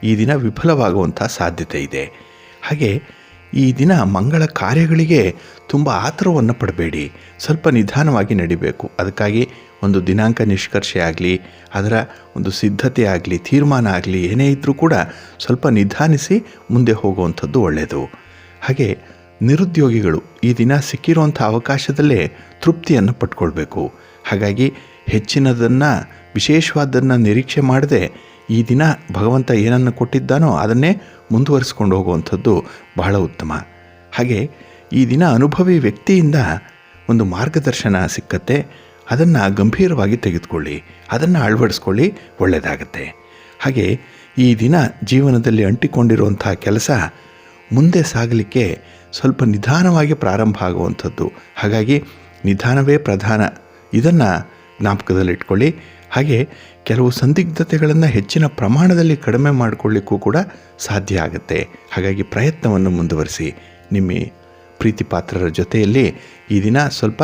ಈ ದಿನ ವಿಫಲವಾಗುವಂಥ ಸಾಧ್ಯತೆ ಇದೆ. ಹಾಗೆ ಈ ದಿನ ಮಂಗಳ ಕಾರ್ಯಗಳಿಗೆ ತುಂಬ ಆತುರವನ್ನು ಪಡಬೇಡಿ, ಸ್ವಲ್ಪ ನಿಧಾನವಾಗಿ ನಡಿಬೇಕು. ಅದಕ್ಕಾಗಿ ಒಂದು ದಿನಾಂಕ ನಿಷ್ಕರ್ಷೆ ಆಗಲಿ, ಅದರ ಒಂದು ಸಿದ್ಧತೆ ಆಗಲಿ, ತೀರ್ಮಾನ ಆಗಲಿ, ಏನೇ ಇದ್ದರೂ ಕೂಡ ಸ್ವಲ್ಪ ನಿಧಾನಿಸಿ ಮುಂದೆ ಹೋಗುವಂಥದ್ದು ಒಳ್ಳೆಯದು. ಹಾಗೆ ನಿರುದ್ಯೋಗಿಗಳು ಈ ದಿನ ಸಿಕ್ಕಿರುವಂಥ ಅವಕಾಶದಲ್ಲೇ ತೃಪ್ತಿಯನ್ನು ಪಟ್ಕೊಳ್ಬೇಕು. ಹಾಗಾಗಿ ಹೆಚ್ಚಿನದನ್ನು, ವಿಶೇಷವಾದನ್ನು ನಿರೀಕ್ಷೆ ಮಾಡದೆ ಈ ದಿನ ಭಗವಂತ ಏನನ್ನು ಕೊಟ್ಟಿದ್ದಾನೋ ಅದನ್ನೇ ಮುಂದುವರಿಸ್ಕೊಂಡು ಹೋಗುವಂಥದ್ದು ಬಹಳ ಉತ್ತಮ. ಹಾಗೆ ಈ ದಿನ ಅನುಭವಿ ವ್ಯಕ್ತಿಯಿಂದ ಒಂದು ಮಾರ್ಗದರ್ಶನ ಸಿಕ್ಕತ್ತೆ. ಅದನ್ನು ಗಂಭೀರವಾಗಿ ತೆಗೆದುಕೊಳ್ಳಿ, ಅದನ್ನು ಅಳವಡಿಸ್ಕೊಳ್ಳಿ, ಒಳ್ಳೆಯದಾಗತ್ತೆ. ಹಾಗೆ ಈ ದಿನ ಜೀವನದಲ್ಲಿ ಅಂಟಿಕೊಂಡಿರುವಂಥ ಕೆಲಸ ಮುಂದೆ ಸಾಗಲಿಕ್ಕೆ ಸ್ವಲ್ಪ ನಿಧಾನವಾಗಿ ಪ್ರಾರಂಭ ಆಗುವಂಥದ್ದು. ಹಾಗಾಗಿ ನಿಧಾನವೇ ಪ್ರಧಾನ, ಇದನ್ನು ಜ್ಞಾಪಕದಲ್ಲಿಟ್ಕೊಳ್ಳಿ. ಹಾಗೆ ಕೆಲವು ಸಂದಿಗ್ಧತೆಗಳನ್ನು ಹೆಚ್ಚಿನ ಪ್ರಮಾಣದಲ್ಲಿ ಕಡಿಮೆ ಮಾಡಿಕೊಳ್ಳಿಕ್ಕೂ ಕೂಡ ಸಾಧ್ಯ ಆಗುತ್ತೆ. ಹಾಗಾಗಿ ಪ್ರಯತ್ನವನ್ನು ಮುಂದುವರಿಸಿ. ನಿಮ್ಮ ಪ್ರೀತಿ ಪಾತ್ರರ ಜೊತೆಯಲ್ಲಿ ಈ ದಿನ ಸ್ವಲ್ಪ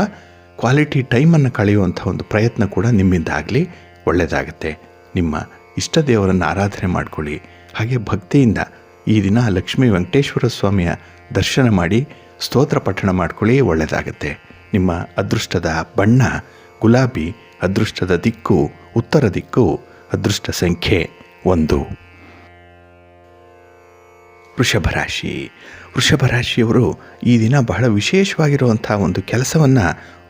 ಕ್ವಾಲಿಟಿ ಟೈಮನ್ನು ಕಳೆಯುವಂಥ ಒಂದು ಪ್ರಯತ್ನ ಕೂಡ ನಿಮ್ಮಿಂದ ಆಗಲಿ, ಒಳ್ಳೆಯದಾಗುತ್ತೆ. ನಿಮ್ಮ ಇಷ್ಟ ದೇವರನ್ನು ಆರಾಧನೆ ಮಾಡಿಕೊಳ್ಳಿ. ಹಾಗೆ ಭಕ್ತಿಯಿಂದ ಈ ದಿನ ಲಕ್ಷ್ಮೀ ವೆಂಕಟೇಶ್ವರ ಸ್ವಾಮಿಯ ದರ್ಶನ ಮಾಡಿ ಸ್ತೋತ್ರ ಪಠಣ ಮಾಡ್ಕೊಳ್ಳಿ, ಒಳ್ಳೆಯದಾಗುತ್ತೆ. ನಿಮ್ಮ ಅದೃಷ್ಟದ ಬಣ್ಣ ಗುಲಾಬಿ, ಅದೃಷ್ಟದ ದಿಕ್ಕು ಉತ್ತರ ದಿಕ್ಕು, ಅದೃಷ್ಟ ಸಂಖ್ಯೆ 1. ವೃಷಭ ರಾಶಿ. ವೃಷಭ ರಾಶಿಯವರು ಈ ದಿನ ಬಹಳ ವಿಶೇಷವಾಗಿರುವಂಥ ಒಂದು ಕೆಲಸವನ್ನು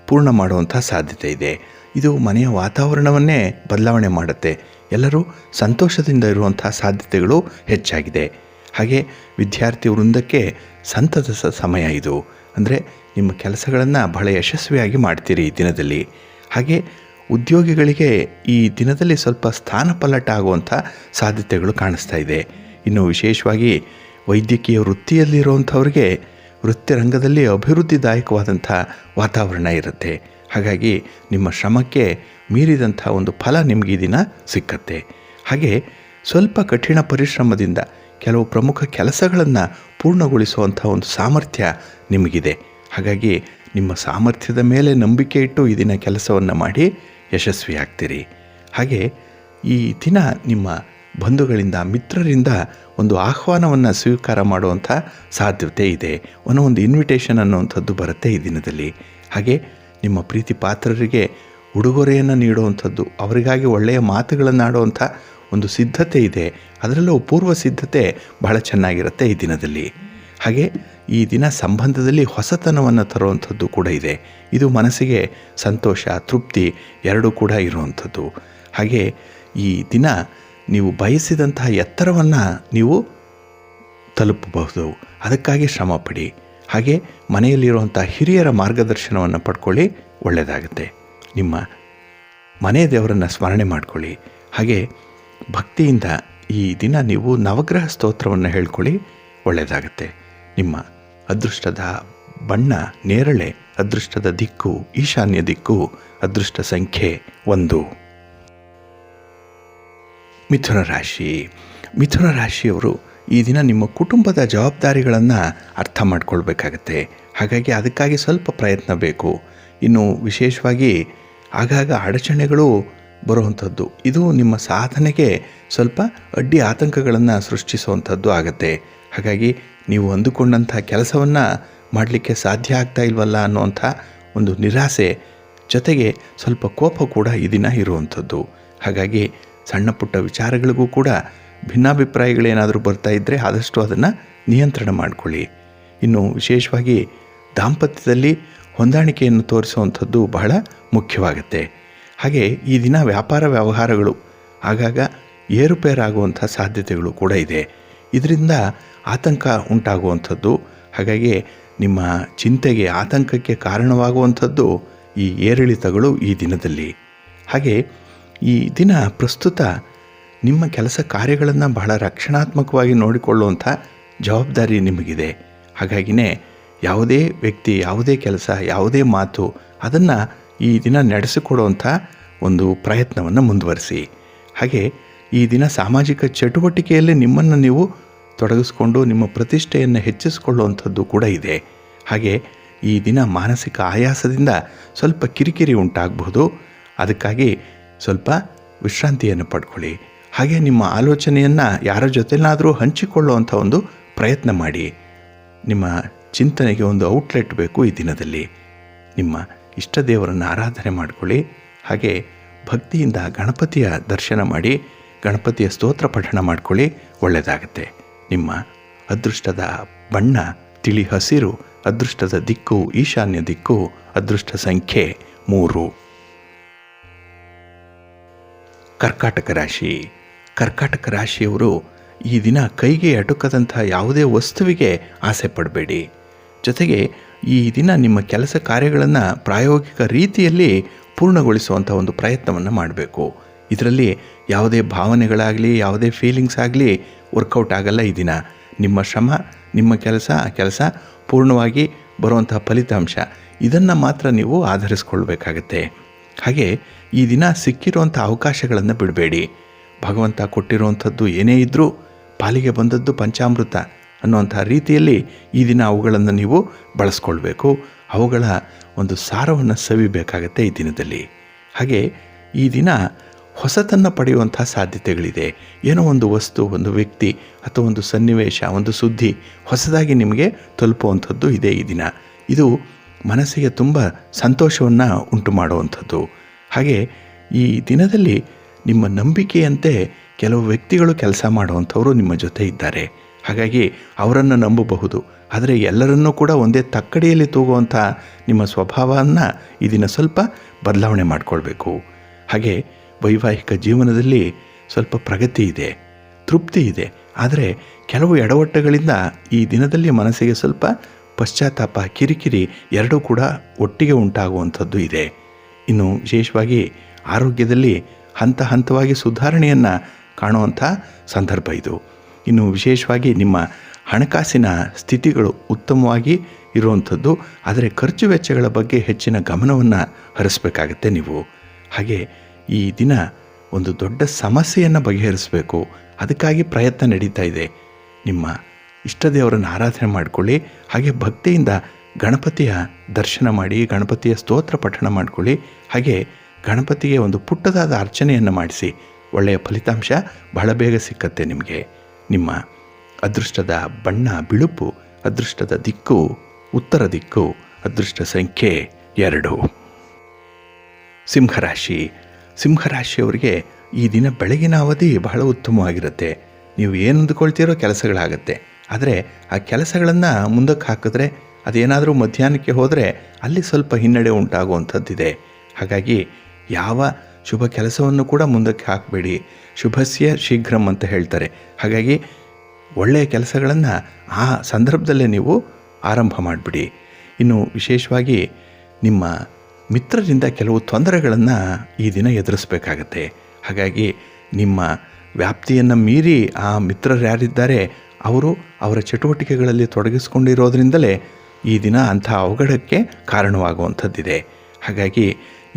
ಪೂರ್ಣ ಮಾಡುವಂಥ ಸಾಧ್ಯತೆ ಇದೆ. ಇದು ಮನೆಯ ವಾತಾವರಣವನ್ನೇ ಬದಲಾವಣೆ ಮಾಡುತ್ತೆ. ಎಲ್ಲರೂ ಸಂತೋಷದಿಂದ ಇರುವಂಥ ಸಾಧ್ಯತೆಗಳು ಹೆಚ್ಚಾಗಿದೆ. ಹಾಗೆ ವಿದ್ಯಾರ್ಥಿ ವೃಂದಕ್ಕೆ ಸಂತಸ ಸಮಯ ಇದು. ಅಂದರೆ ನಿಮ್ಮ ಕೆಲಸಗಳನ್ನು ಬಹಳ ಯಶಸ್ವಿಯಾಗಿ ಮಾಡ್ತೀರಿ ಈ ದಿನದಲ್ಲಿ. ಹಾಗೆ ಉದ್ಯೋಗಿಗಳಿಗೆ ಈ ದಿನದಲ್ಲಿ ಸ್ವಲ್ಪ ಸ್ಥಾನಪಲ್ಲಟ ಆಗುವಂಥ ಸಾಧ್ಯತೆಗಳು ಕಾಣಿಸ್ತಾ ಇದೆ. ಇನ್ನು ವಿಶೇಷವಾಗಿ ವೈದ್ಯಕೀಯ ವೃತ್ತಿಯಲ್ಲಿರುವಂಥವ್ರಿಗೆ ವೃತ್ತಿ ರಂಗದಲ್ಲಿ ಅಭಿವೃದ್ಧಿದಾಯಕವಾದಂಥ ವಾತಾವರಣ ಇರುತ್ತೆ. ಹಾಗಾಗಿ ನಿಮ್ಮ ಶ್ರಮಕ್ಕೆ ಮೀರಿದಂಥ ಒಂದು ಫಲ ನಿಮಗೆ ಈ ದಿನ ಸಿಕ್ಕತ್ತೆ. ಹಾಗೆ ಸ್ವಲ್ಪ ಕಠಿಣ ಪರಿಶ್ರಮದಿಂದ ಕೆಲವು ಪ್ರಮುಖ ಕೆಲಸಗಳನ್ನು ಪೂರ್ಣಗೊಳಿಸುವಂಥ ಒಂದು ಸಾಮರ್ಥ್ಯ ನಿಮಗಿದೆ. ಹಾಗಾಗಿ ನಿಮ್ಮ ಸಾಮರ್ಥ್ಯದ ಮೇಲೆ ನಂಬಿಕೆ ಇಟ್ಟು ಈ ದಿನ ಕೆಲಸವನ್ನು ಮಾಡಿ ಯಶಸ್ವಿಯಾಗ್ತೀರಿ. ಹಾಗೆ ಈ ದಿನ ನಿಮ್ಮ ಬಂಧುಗಳಿಂದ ಮಿತ್ರರಿಂದ ಒಂದು ಆಹ್ವಾನವನ್ನು ಸ್ವೀಕಾರ ಮಾಡುವಂಥ ಸಾಧ್ಯತೆ ಇದೆ. ಒಂದು ಇನ್ವಿಟೇಷನ್ ಅನ್ನುವಂಥದ್ದು ಬರುತ್ತೆ ಈ ದಿನದಲ್ಲಿ. ಹಾಗೆ ನಿಮ್ಮ ಪ್ರೀತಿ ಪಾತ್ರರಿಗೆ ಉಡುಗೊರೆಯನ್ನು ನೀಡುವಂಥದ್ದು, ಅವರಿಗಾಗಿ ಒಳ್ಳೆಯ ಮಾತುಗಳನ್ನು ಆಡುವಂಥ ಒಂದು ಸಿದ್ಧತೆ ಇದೆ. ಅದರಲ್ಲೂ ಪೂರ್ವ ಸಿದ್ಧತೆ ಬಹಳ ಚೆನ್ನಾಗಿರುತ್ತೆ ಈ ದಿನದಲ್ಲಿ. ಹಾಗೆ ಈ ದಿನ ಸಂಬಂಧದಲ್ಲಿ ಹೊಸತನವನ್ನು ತರುವಂಥದ್ದು ಕೂಡ ಇದೆ. ಇದು ಮನಸ್ಸಿಗೆ ಸಂತೋಷ, ತೃಪ್ತಿ ಎರಡೂ ಕೂಡ ಇರುವಂಥದ್ದು. ಹಾಗೆ ಈ ದಿನ ನೀವು ಬಯಸಿದಂತಹ ಎತ್ತರವನ್ನು ನೀವು ತಲುಪಬಹುದು. ಅದಕ್ಕಾಗಿ ಶ್ರಮಪಡಿ. ಹಾಗೆ ಮನೆಯಲ್ಲಿರುವಂಥ ಹಿರಿಯರ ಮಾರ್ಗದರ್ಶನವನ್ನು ಪಡ್ಕೊಳ್ಳಿ, ಒಳ್ಳೆಯದಾಗುತ್ತೆ. ನಿಮ್ಮ ಮನೆ ದೇವರನ್ನು ಸ್ಮರಣೆ ಮಾಡಿಕೊಳ್ಳಿ. ಹಾಗೆ ಭಕ್ತಿಯಿಂದ ಈ ದಿನ ನೀವು ನವಗ್ರಹ ಸ್ತೋತ್ರವನ್ನು ಹೇಳ್ಕೊಳ್ಳಿ, ಒಳ್ಳೆಯದಾಗುತ್ತೆ. ನಿಮ್ಮ ಅದೃಷ್ಟದ ಬಣ್ಣ ನೇರಳೆ, ಅದೃಷ್ಟದ ದಿಕ್ಕು ಈಶಾನ್ಯ ದಿಕ್ಕು, ಅದೃಷ್ಟ ಸಂಖ್ಯೆ 1. ಮಿಥುನ ರಾಶಿ. ಮಿಥುನ ರಾಶಿಯವರು ಈ ದಿನ ನಿಮ್ಮ ಕುಟುಂಬದ ಜವಾಬ್ದಾರಿಗಳನ್ನು ಅರ್ಥ ಮಾಡ್ಕೊಳ್ಬೇಕಾಗತ್ತೆ. ಹಾಗಾಗಿ ಅದಕ್ಕಾಗಿ ಸ್ವಲ್ಪ ಪ್ರಯತ್ನ ಬೇಕು. ಇನ್ನು ವಿಶೇಷವಾಗಿ ಆಗಾಗ ಅಡಚಣೆಗಳು ಬರುವಂಥದ್ದು, ಇದು ನಿಮ್ಮ ಸಾಧನೆಗೆ ಸ್ವಲ್ಪ ಅಡ್ಡಿ ಆತಂಕಗಳನ್ನು ಸೃಷ್ಟಿಸುವಂಥದ್ದು ಆಗುತ್ತೆ. ಹಾಗಾಗಿ ನೀವು ಅಂದುಕೊಂಡಂಥ ಕೆಲಸವನ್ನು ಮಾಡಲಿಕ್ಕೆ ಸಾಧ್ಯ ಆಗ್ತಾ ಇಲ್ವಲ್ಲ ಅನ್ನುವಂಥ ಒಂದು ನಿರಾಸೆ ಜೊತೆಗೆ ಸ್ವಲ್ಪ ಕೋಪ ಕೂಡ ಈ ದಿನ ಇರುವಂಥದ್ದು. ಹಾಗಾಗಿ ಸಣ್ಣ ಪುಟ್ಟ ವಿಚಾರಗಳಿಗೂ ಕೂಡ ಭಿನ್ನಾಭಿಪ್ರಾಯಗಳೇನಾದರೂ ಬರ್ತಾ ಇದ್ದರೆ ಆದಷ್ಟು ಅದನ್ನು ನಿಯಂತ್ರಣ ಮಾಡಿಕೊಳ್ಳಿ. ಇನ್ನು ವಿಶೇಷವಾಗಿ ದಾಂಪತ್ಯದಲ್ಲಿ ಹೊಂದಾಣಿಕೆಯನ್ನು ತೋರಿಸುವಂಥದ್ದು ಬಹಳ ಮುಖ್ಯವಾಗುತ್ತೆ. ಹಾಗೆ ಈ ದಿನ ವ್ಯಾಪಾರ ವ್ಯವಹಾರಗಳು ಆಗಾಗ ಏರುಪೇರಾಗುವಂಥ ಸಾಧ್ಯತೆಗಳು ಕೂಡ ಇದೆ. ಇದರಿಂದ ಆತಂಕ ಉಂಟಾಗುವಂಥದ್ದು. ಹಾಗಾಗಿ ನಿಮ್ಮ ಚಿಂತೆಗೆ, ಆತಂಕಕ್ಕೆ ಕಾರಣವಾಗುವಂಥದ್ದು ಈ ಏರಿಳಿತಗಳು ಈ ದಿನದಲ್ಲಿ. ಹಾಗೆ ಈ ದಿನ ಪ್ರಸ್ತುತ ನಿಮ್ಮ ಕೆಲಸ ಕಾರ್ಯಗಳನ್ನು ಬಹಳ ರಕ್ಷಣಾತ್ಮಕವಾಗಿ ನೋಡಿಕೊಳ್ಳುವಂಥ ಜವಾಬ್ದಾರಿ ನಿಮಗಿದೆ. ಹಾಗಾಗಿನೇ ಯಾವುದೇ ವ್ಯಕ್ತಿ, ಯಾವುದೇ ಕೆಲಸ, ಯಾವುದೇ ಮಾತು ಅದನ್ನು ಈ ದಿನ ನಡೆಸಿಕೊಡುವಂಥ ಒಂದು ಪ್ರಯತ್ನವನ್ನು ಮುಂದುವರಿಸಿ. ಹಾಗೆ ಈ ದಿನ ಸಾಮಾಜಿಕ ಚಟುವಟಿಕೆಯಲ್ಲಿ ನಿಮ್ಮನ್ನು ನೀವು ತೊಡಗಿಸ್ಕೊಂಡು ನಿಮ್ಮ ಪ್ರತಿಷ್ಠೆಯನ್ನು ಹೆಚ್ಚಿಸಿಕೊಳ್ಳುವಂಥದ್ದು ಕೂಡ ಇದೆ. ಹಾಗೆ ಈ ದಿನ ಮಾನಸಿಕ ಆಯಾಸದಿಂದ ಸ್ವಲ್ಪ ಕಿರಿಕಿರಿ ಉಂಟಾಗಬಹುದು. ಅದಕ್ಕಾಗಿ ಸ್ವಲ್ಪ ವಿಶ್ರಾಂತಿಯನ್ನು ಪಡ್ಕೊಳ್ಳಿ. ಹಾಗೆ ನಿಮ್ಮ ಆಲೋಚನೆಯನ್ನು ಯಾರ ಜೊತೆನಾದರೂ ಹಂಚಿಕೊಳ್ಳುವಂಥ ಒಂದು ಪ್ರಯತ್ನ ಮಾಡಿ. ನಿಮ್ಮ ಚಿಂತನೆಗೆ ಒಂದು ಔಟ್ಲೆಟ್ ಬೇಕು ಈ ದಿನದಲ್ಲಿ. ನಿಮ್ಮ ಇಷ್ಟ ದೇವರನ್ನು ಆರಾಧನೆ ಮಾಡಿಕೊಳ್ಳಿ. ಹಾಗೆ ಭಕ್ತಿಯಿಂದ ಗಣಪತಿಯ ದರ್ಶನ ಮಾಡಿ ಗಣಪತಿಯ ಸ್ತೋತ್ರ ಪಠಣ ಮಾಡಿಕೊಳ್ಳಿ, ಒಳ್ಳೆಯದಾಗುತ್ತೆ. ನಿಮ್ಮ ಅದೃಷ್ಟದ ಬಣ್ಣ ತಿಳಿ ಹಸಿರು, ಅದೃಷ್ಟದ ದಿಕ್ಕು ಈಶಾನ್ಯ ದಿಕ್ಕು, ಅದೃಷ್ಟ ಸಂಖ್ಯೆ 3. ಕರ್ಕಾಟಕ ರಾಶಿ. ಕರ್ಕಾಟಕ ರಾಶಿಯವರು ಈ ದಿನ ಕೈಗೆ ಎಟುಕದಂಥ ಯಾವುದೇ ವಸ್ತುವಿಗೆ ಆಸೆ ಪಡಬೇಡಿ. ಜೊತೆಗೆ ಈ ದಿನ ನಿಮ್ಮ ಕೆಲಸ ಕಾರ್ಯಗಳನ್ನು ಪ್ರಾಯೋಗಿಕ ರೀತಿಯಲ್ಲಿ ಪೂರ್ಣಗೊಳಿಸುವಂಥ ಒಂದು ಪ್ರಯತ್ನವನ್ನು ಮಾಡಬೇಕು. ಇದರಲ್ಲಿ ಯಾವುದೇ ಭಾವನೆಗಳಾಗಲಿ, ಯಾವುದೇ ಫೀಲಿಂಗ್ಸ್ ಆಗಲಿ ವರ್ಕೌಟ್ ಆಗಲ್ಲ. ಈ ದಿನ ನಿಮ್ಮ ಶ್ರಮ, ನಿಮ್ಮ ಕೆಲಸ ಪೂರ್ಣವಾಗಿ ಬರುವಂಥ ಫಲಿತಾಂಶ, ಇದನ್ನು ಮಾತ್ರ ನೀವು ಆಧರಿಸ್ಕೊಳ್ಬೇಕಾಗತ್ತೆ. ಹಾಗೆ ಈ ದಿನ ಸಿಕ್ಕಿರುವಂಥ ಅವಕಾಶಗಳನ್ನು ಬಿಡಬೇಡಿ. ಭಗವಂತ ಕೊಟ್ಟಿರುವಂಥದ್ದು ಏನೇ ಇದ್ದರೂ ಪಾಲಿಗೆ ಬಂದದ್ದು ಪಂಚಾಮೃತ ಅನ್ನುವಂಥ ರೀತಿಯಲ್ಲಿ ಈ ದಿನ ಅವುಗಳನ್ನು ನೀವು ಬಳಸ್ಕೊಳ್ಬೇಕು. ಅವುಗಳ ಒಂದು ಸಾರವನ್ನು ಸವಿಬೇಕಾಗತ್ತೆ ಈ ದಿನದಲ್ಲಿ. ಹಾಗೆ ಈ ದಿನ ಹೊಸತನ್ನು ಪಡೆಯುವಂಥ ಸಾಧ್ಯತೆಗಳಿದೆ. ಏನೋ ಒಂದು ವಸ್ತು, ಒಂದು ವ್ಯಕ್ತಿ ಅಥವಾ ಒಂದು ಸನ್ನಿವೇಶ, ಒಂದು ಸುದ್ದಿ ಹೊಸದಾಗಿ ನಿಮಗೆ ತಲುಪುವಂಥದ್ದು ಇದೆ ಈ ದಿನ. ಇದು ಮನಸ್ಸಿಗೆ ತುಂಬ ಸಂತೋಷವನ್ನು ಉಂಟು ಮಾಡುವಂಥದ್ದು. ಹಾಗೆ ಈ ದಿನದಲ್ಲಿ ನಿಮ್ಮ ನಂಬಿಕೆಯಂತೆ ಕೆಲವು ವ್ಯಕ್ತಿಗಳು ಕೆಲಸ ಮಾಡುವಂಥವರು ನಿಮ್ಮ ಜೊತೆ ಇದ್ದಾರೆ. ಹಾಗಾಗಿ ಅವರನ್ನು ನಂಬಬಹುದು. ಆದರೆ ಎಲ್ಲರನ್ನೂ ಕೂಡ ಒಂದೇ ತಕ್ಕಡಿಯಲ್ಲಿ ತೂಗುವಂಥ ನಿಮ್ಮ ಸ್ವಭಾವವನ್ನು ಈ ದಿನ ಸ್ವಲ್ಪ ಬದಲಾವಣೆ ಮಾಡಿಕೊಳ್ಬೇಕು. ಹಾಗೆ ವೈವಾಹಿಕ ಜೀವನದಲ್ಲಿ ಸ್ವಲ್ಪ ಪ್ರಗತಿ ಇದೆ, ತೃಪ್ತಿ ಇದೆ. ಆದರೆ ಕೆಲವು ಎಡವಟ್ಟುಗಳಿಂದ ಈ ದಿನದಲ್ಲಿ ಮನಸ್ಸಿಗೆ ಸ್ವಲ್ಪ ಪಶ್ಚಾತ್ತಾಪ, ಕಿರಿಕಿರಿ ಎರಡೂ ಕೂಡ ಒಟ್ಟಿಗೆ ಉಂಟಾಗುವಂಥದ್ದು ಇದೆ. ಇನ್ನು ವಿಶೇಷವಾಗಿ ಆರೋಗ್ಯದಲ್ಲಿ ಹಂತ ಹಂತವಾಗಿ ಸುಧಾರಣೆಯನ್ನು ಕಾಣುವಂಥ ಸಂದರ್ಭ ಇದು. ಇನ್ನು ವಿಶೇಷವಾಗಿ ನಿಮ್ಮ ಹಣಕಾಸಿನ ಸ್ಥಿತಿಗಳು ಉತ್ತಮವಾಗಿ ಇರುವಂಥದ್ದು. ಆದರೆ ಖರ್ಚು ವೆಚ್ಚಗಳ ಬಗ್ಗೆ ಹೆಚ್ಚಿನ ಗಮನವನ್ನು ಹರಿಸಬೇಕಾಗತ್ತೆ ನೀವು. ಹಾಗೆ ಈ ದಿನ ಒಂದು ದೊಡ್ಡ ಸಮಸ್ಯೆಯನ್ನು ಬಗೆಹರಿಸಬೇಕು, ಅದಕ್ಕಾಗಿ ಪ್ರಯತ್ನ ನಡೀತಾ ಇದೆ. ನಿಮ್ಮ ಇಷ್ಟ ದೇವರನ್ನು ಆರಾಧನೆ ಮಾಡಿಕೊಳ್ಳಿ. ಹಾಗೆ ಭಕ್ತಿಯಿಂದ ಗಣಪತಿಯ ದರ್ಶನ ಮಾಡಿ, ಗಣಪತಿಯ ಸ್ತೋತ್ರ ಪಠಣ ಮಾಡಿಕೊಳ್ಳಿ. ಹಾಗೆ ಗಣಪತಿಗೆ ಒಂದು ಪುಟ್ಟದಾದ ಅರ್ಚನೆಯನ್ನು ಮಾಡಿಸಿ. ಒಳ್ಳೆಯ ಫಲಿತಾಂಶ ಬಹಳ ಬೇಗ ಸಿಕ್ಕತ್ತೆ ನಿಮಗೆ. ನಿಮ್ಮ ಅದೃಷ್ಟದ ಬಣ್ಣ ಬಿಳುಪು, ಅದೃಷ್ಟದ ದಿಕ್ಕು ಉತ್ತರ ದಿಕ್ಕು, ಅದೃಷ್ಟ ಸಂಖ್ಯೆ 2. ಸಿಂಹರಾಶಿ. ಸಿಂಹರಾಶಿಯವರಿಗೆ ಈ ದಿನ ಬೆಳಗಿನ ಅವಧಿ ಬಹಳ ಉತ್ತಮವಾಗಿರುತ್ತೆ. ನೀವು ಏನು ಅಂದುಕೊಳ್ತೀರೋ ಕೆಲಸಗಳಾಗತ್ತೆ. ಆದರೆ ಆ ಕೆಲಸಗಳನ್ನು ಮುಂದಕ್ಕೆ ಹಾಕಿದ್ರೆ, ಅದೇನಾದರೂ ಮಧ್ಯಾಹ್ನಕ್ಕೆ ಹೋದರೆ ಅಲ್ಲಿ ಸ್ವಲ್ಪ ಹಿನ್ನಡೆ ಉಂಟಾಗುವಂಥದ್ದಿದೆ. ಹಾಗಾಗಿ ಯಾವ ಶುಭ ಕೆಲಸವನ್ನು ಕೂಡ ಮುಂದಕ್ಕೆ ಹಾಕಬೇಡಿ. ಶುಭಸ್ಯ ಶೀಘ್ರಂ ಅಂತ ಹೇಳ್ತಾರೆ. ಹಾಗಾಗಿ ಒಳ್ಳೆಯ ಕೆಲಸಗಳನ್ನು ಆ ಸಂದರ್ಭದಲ್ಲೇ ನೀವು ಆರಂಭ ಮಾಡಿಬಿಡಿ. ಇನ್ನು ವಿಶೇಷವಾಗಿ ನಿಮ್ಮ ಮಿತ್ರರಿಂದ ಕೆಲವು ತೊಂದರೆಗಳನ್ನು ಈ ದಿನ ಎದುರಿಸಬೇಕಾಗತ್ತೆ. ಹಾಗಾಗಿ ನಿಮ್ಮ ವ್ಯಾಪ್ತಿಯನ್ನು ಮೀರಿ ಆ ಮಿತ್ರರು ಯಾರಿದ್ದಾರೆ ಅವರು ಅವರ ಚಟುವಟಿಕೆಗಳಲ್ಲಿ ತೊಡಗಿಸ್ಕೊಂಡಿರೋದ್ರಿಂದಲೇ ಈ ದಿನ ಅಂಥ ಅವಘಡಕ್ಕೆ ಕಾರಣವಾಗುವಂಥದ್ದಿದೆ. ಹಾಗಾಗಿ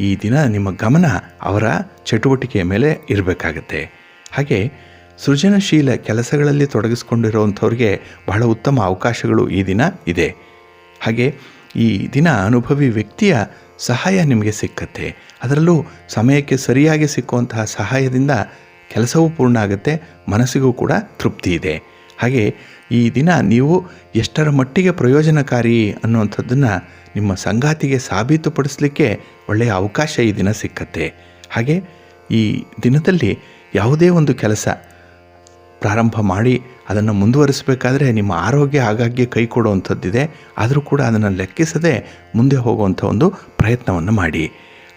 ಈ ದಿನ ನಿಮ್ಮ ಗಮನ ಅವರ ಚಟುವಟಿಕೆಯ ಮೇಲೆ ಇರಬೇಕಾಗತ್ತೆ. ಹಾಗೆ ಸೃಜನಶೀಲ ಕೆಲಸಗಳಲ್ಲಿ ತೊಡಗಿಸ್ಕೊಂಡಿರುವಂಥವ್ರಿಗೆ ಬಹಳ ಉತ್ತಮ ಅವಕಾಶಗಳು ಈ ದಿನ ಇದೆ. ಹಾಗೆ ಈ ದಿನ ಅನುಭವಿ ವ್ಯಕ್ತಿಯ ಸಹಾಯ ನಿಮಗೆ ಸಿಕ್ಕತ್ತೆ. ಅದರಲ್ಲೂ ಸಮಯಕ್ಕೆ ಸರಿಯಾಗಿ ಸಿಕ್ಕುವಂತಹ ಸಹಾಯದಿಂದ ಕೆಲಸವೂ ಪೂರ್ಣ ಆಗುತ್ತೆ, ಮನಸ್ಸಿಗೂ ಕೂಡ ತೃಪ್ತಿ ಇದೆ. ಹಾಗೆ ಈ ದಿನ ನೀವು ಎಷ್ಟರ ಮಟ್ಟಿಗೆ ಪ್ರಯೋಜನಕಾರಿ ಅನ್ನುವಂಥದ್ದನ್ನು ನಿಮ್ಮ ಸಂಗಾತಿಗೆ ಸಾಬೀತುಪಡಿಸಲಿಕ್ಕೆ ಒಳ್ಳೆಯ ಅವಕಾಶ ಈ ದಿನ ಸಿಕ್ಕತ್ತೆ. ಹಾಗೆ ಈ ದಿನದಲ್ಲಿ ಯಾವುದೇ ಒಂದು ಕೆಲಸ ಪ್ರಾರಂಭ ಮಾಡಿ ಅದನ್ನು ಮುಂದುವರಿಸಬೇಕಾದ್ರೆ ನಿಮ್ಮ ಆರೋಗ್ಯ ಆಗಾಗ್ಗೆ ಕೈ ಕೊಡುವಂಥದ್ದಿದೆ. ಆದರೂ ಕೂಡ ಅದನ್ನು ಲೆಕ್ಕಿಸದೆ ಮುಂದೆ ಹೋಗುವಂಥ ಒಂದು ಪ್ರಯತ್ನವನ್ನು ಮಾಡಿ.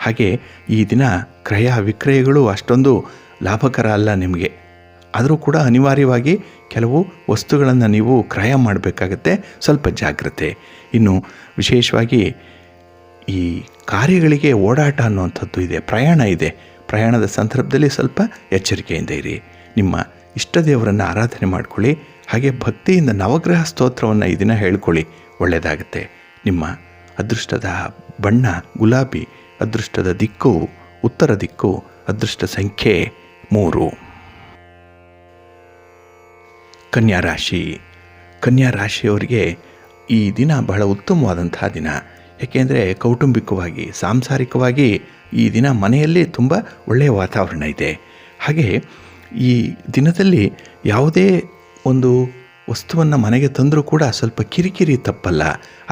ಹಾಗೆ ಈ ದಿನ ಕ್ರಯ ವಿಕ್ರಯಗಳು ಅಷ್ಟೊಂದು ಲಾಭಕರ ಅಲ್ಲ ನಿಮಗೆ. ಆದರೂ ಕೂಡ ಅನಿವಾರ್ಯವಾಗಿ ಕೆಲವು ವಸ್ತುಗಳನ್ನು ನೀವು ಕ್ರಯ ಮಾಡಬೇಕಾಗತ್ತೆ. ಸ್ವಲ್ಪ ಜಾಗ್ರತೆ. ಇನ್ನು ವಿಶೇಷವಾಗಿ ಈ ಕಾರ್ಯಗಳಿಗೆ ಓಡಾಟ ಅನ್ನುವಂಥದ್ದು ಇದೆ, ಪ್ರಯಾಣ ಇದೆ. ಪ್ರಯಾಣದ ಸಂದರ್ಭದಲ್ಲಿ ಸ್ವಲ್ಪ ಎಚ್ಚರಿಕೆಯಿಂದ ಇರಿ. ನಿಮ್ಮ ಇಷ್ಟ ದೇವರನ್ನು ಆರಾಧನೆ ಮಾಡಿಕೊಳ್ಳಿ. ಹಾಗೆ ಭಕ್ತಿಯಿಂದ ನವಗ್ರಹ ಸ್ತೋತ್ರವನ್ನು ಈ ದಿನ ಹೇಳ್ಕೊಳ್ಳಿ, ಒಳ್ಳೆಯದಾಗುತ್ತೆ. ನಿಮ್ಮ ಅದೃಷ್ಟದ ಬಣ್ಣ ಗುಲಾಬಿ, ಅದೃಷ್ಟದ ದಿಕ್ಕು ಉತ್ತರ ದಿಕ್ಕು, ಅದೃಷ್ಟ ಸಂಖ್ಯೆ 3. ಕನ್ಯಾ ರಾಶಿ. ಕನ್ಯಾ ರಾಶಿಯವರಿಗೆ ಈ ದಿನ ಬಹಳ ಉತ್ತಮವಾದಂಥ ದಿನ. ಏಕೆಂದರೆ ಕೌಟುಂಬಿಕವಾಗಿ ಸಾಂಸಾರಿಕವಾಗಿ ಈ ದಿನ ಮನೆಯಲ್ಲಿ ತುಂಬ ಒಳ್ಳೆಯ ವಾತಾವರಣ ಇದೆ. ಹಾಗೆ ಈ ದಿನದಲ್ಲಿ ಯಾವುದೇ ಒಂದು ವಸ್ತುವನ್ನು ಮನೆಗೆ ತಂದರೂ ಕೂಡ ಸ್ವಲ್ಪ ಕಿರಿಕಿರಿ ತಪ್ಪಲ್ಲ.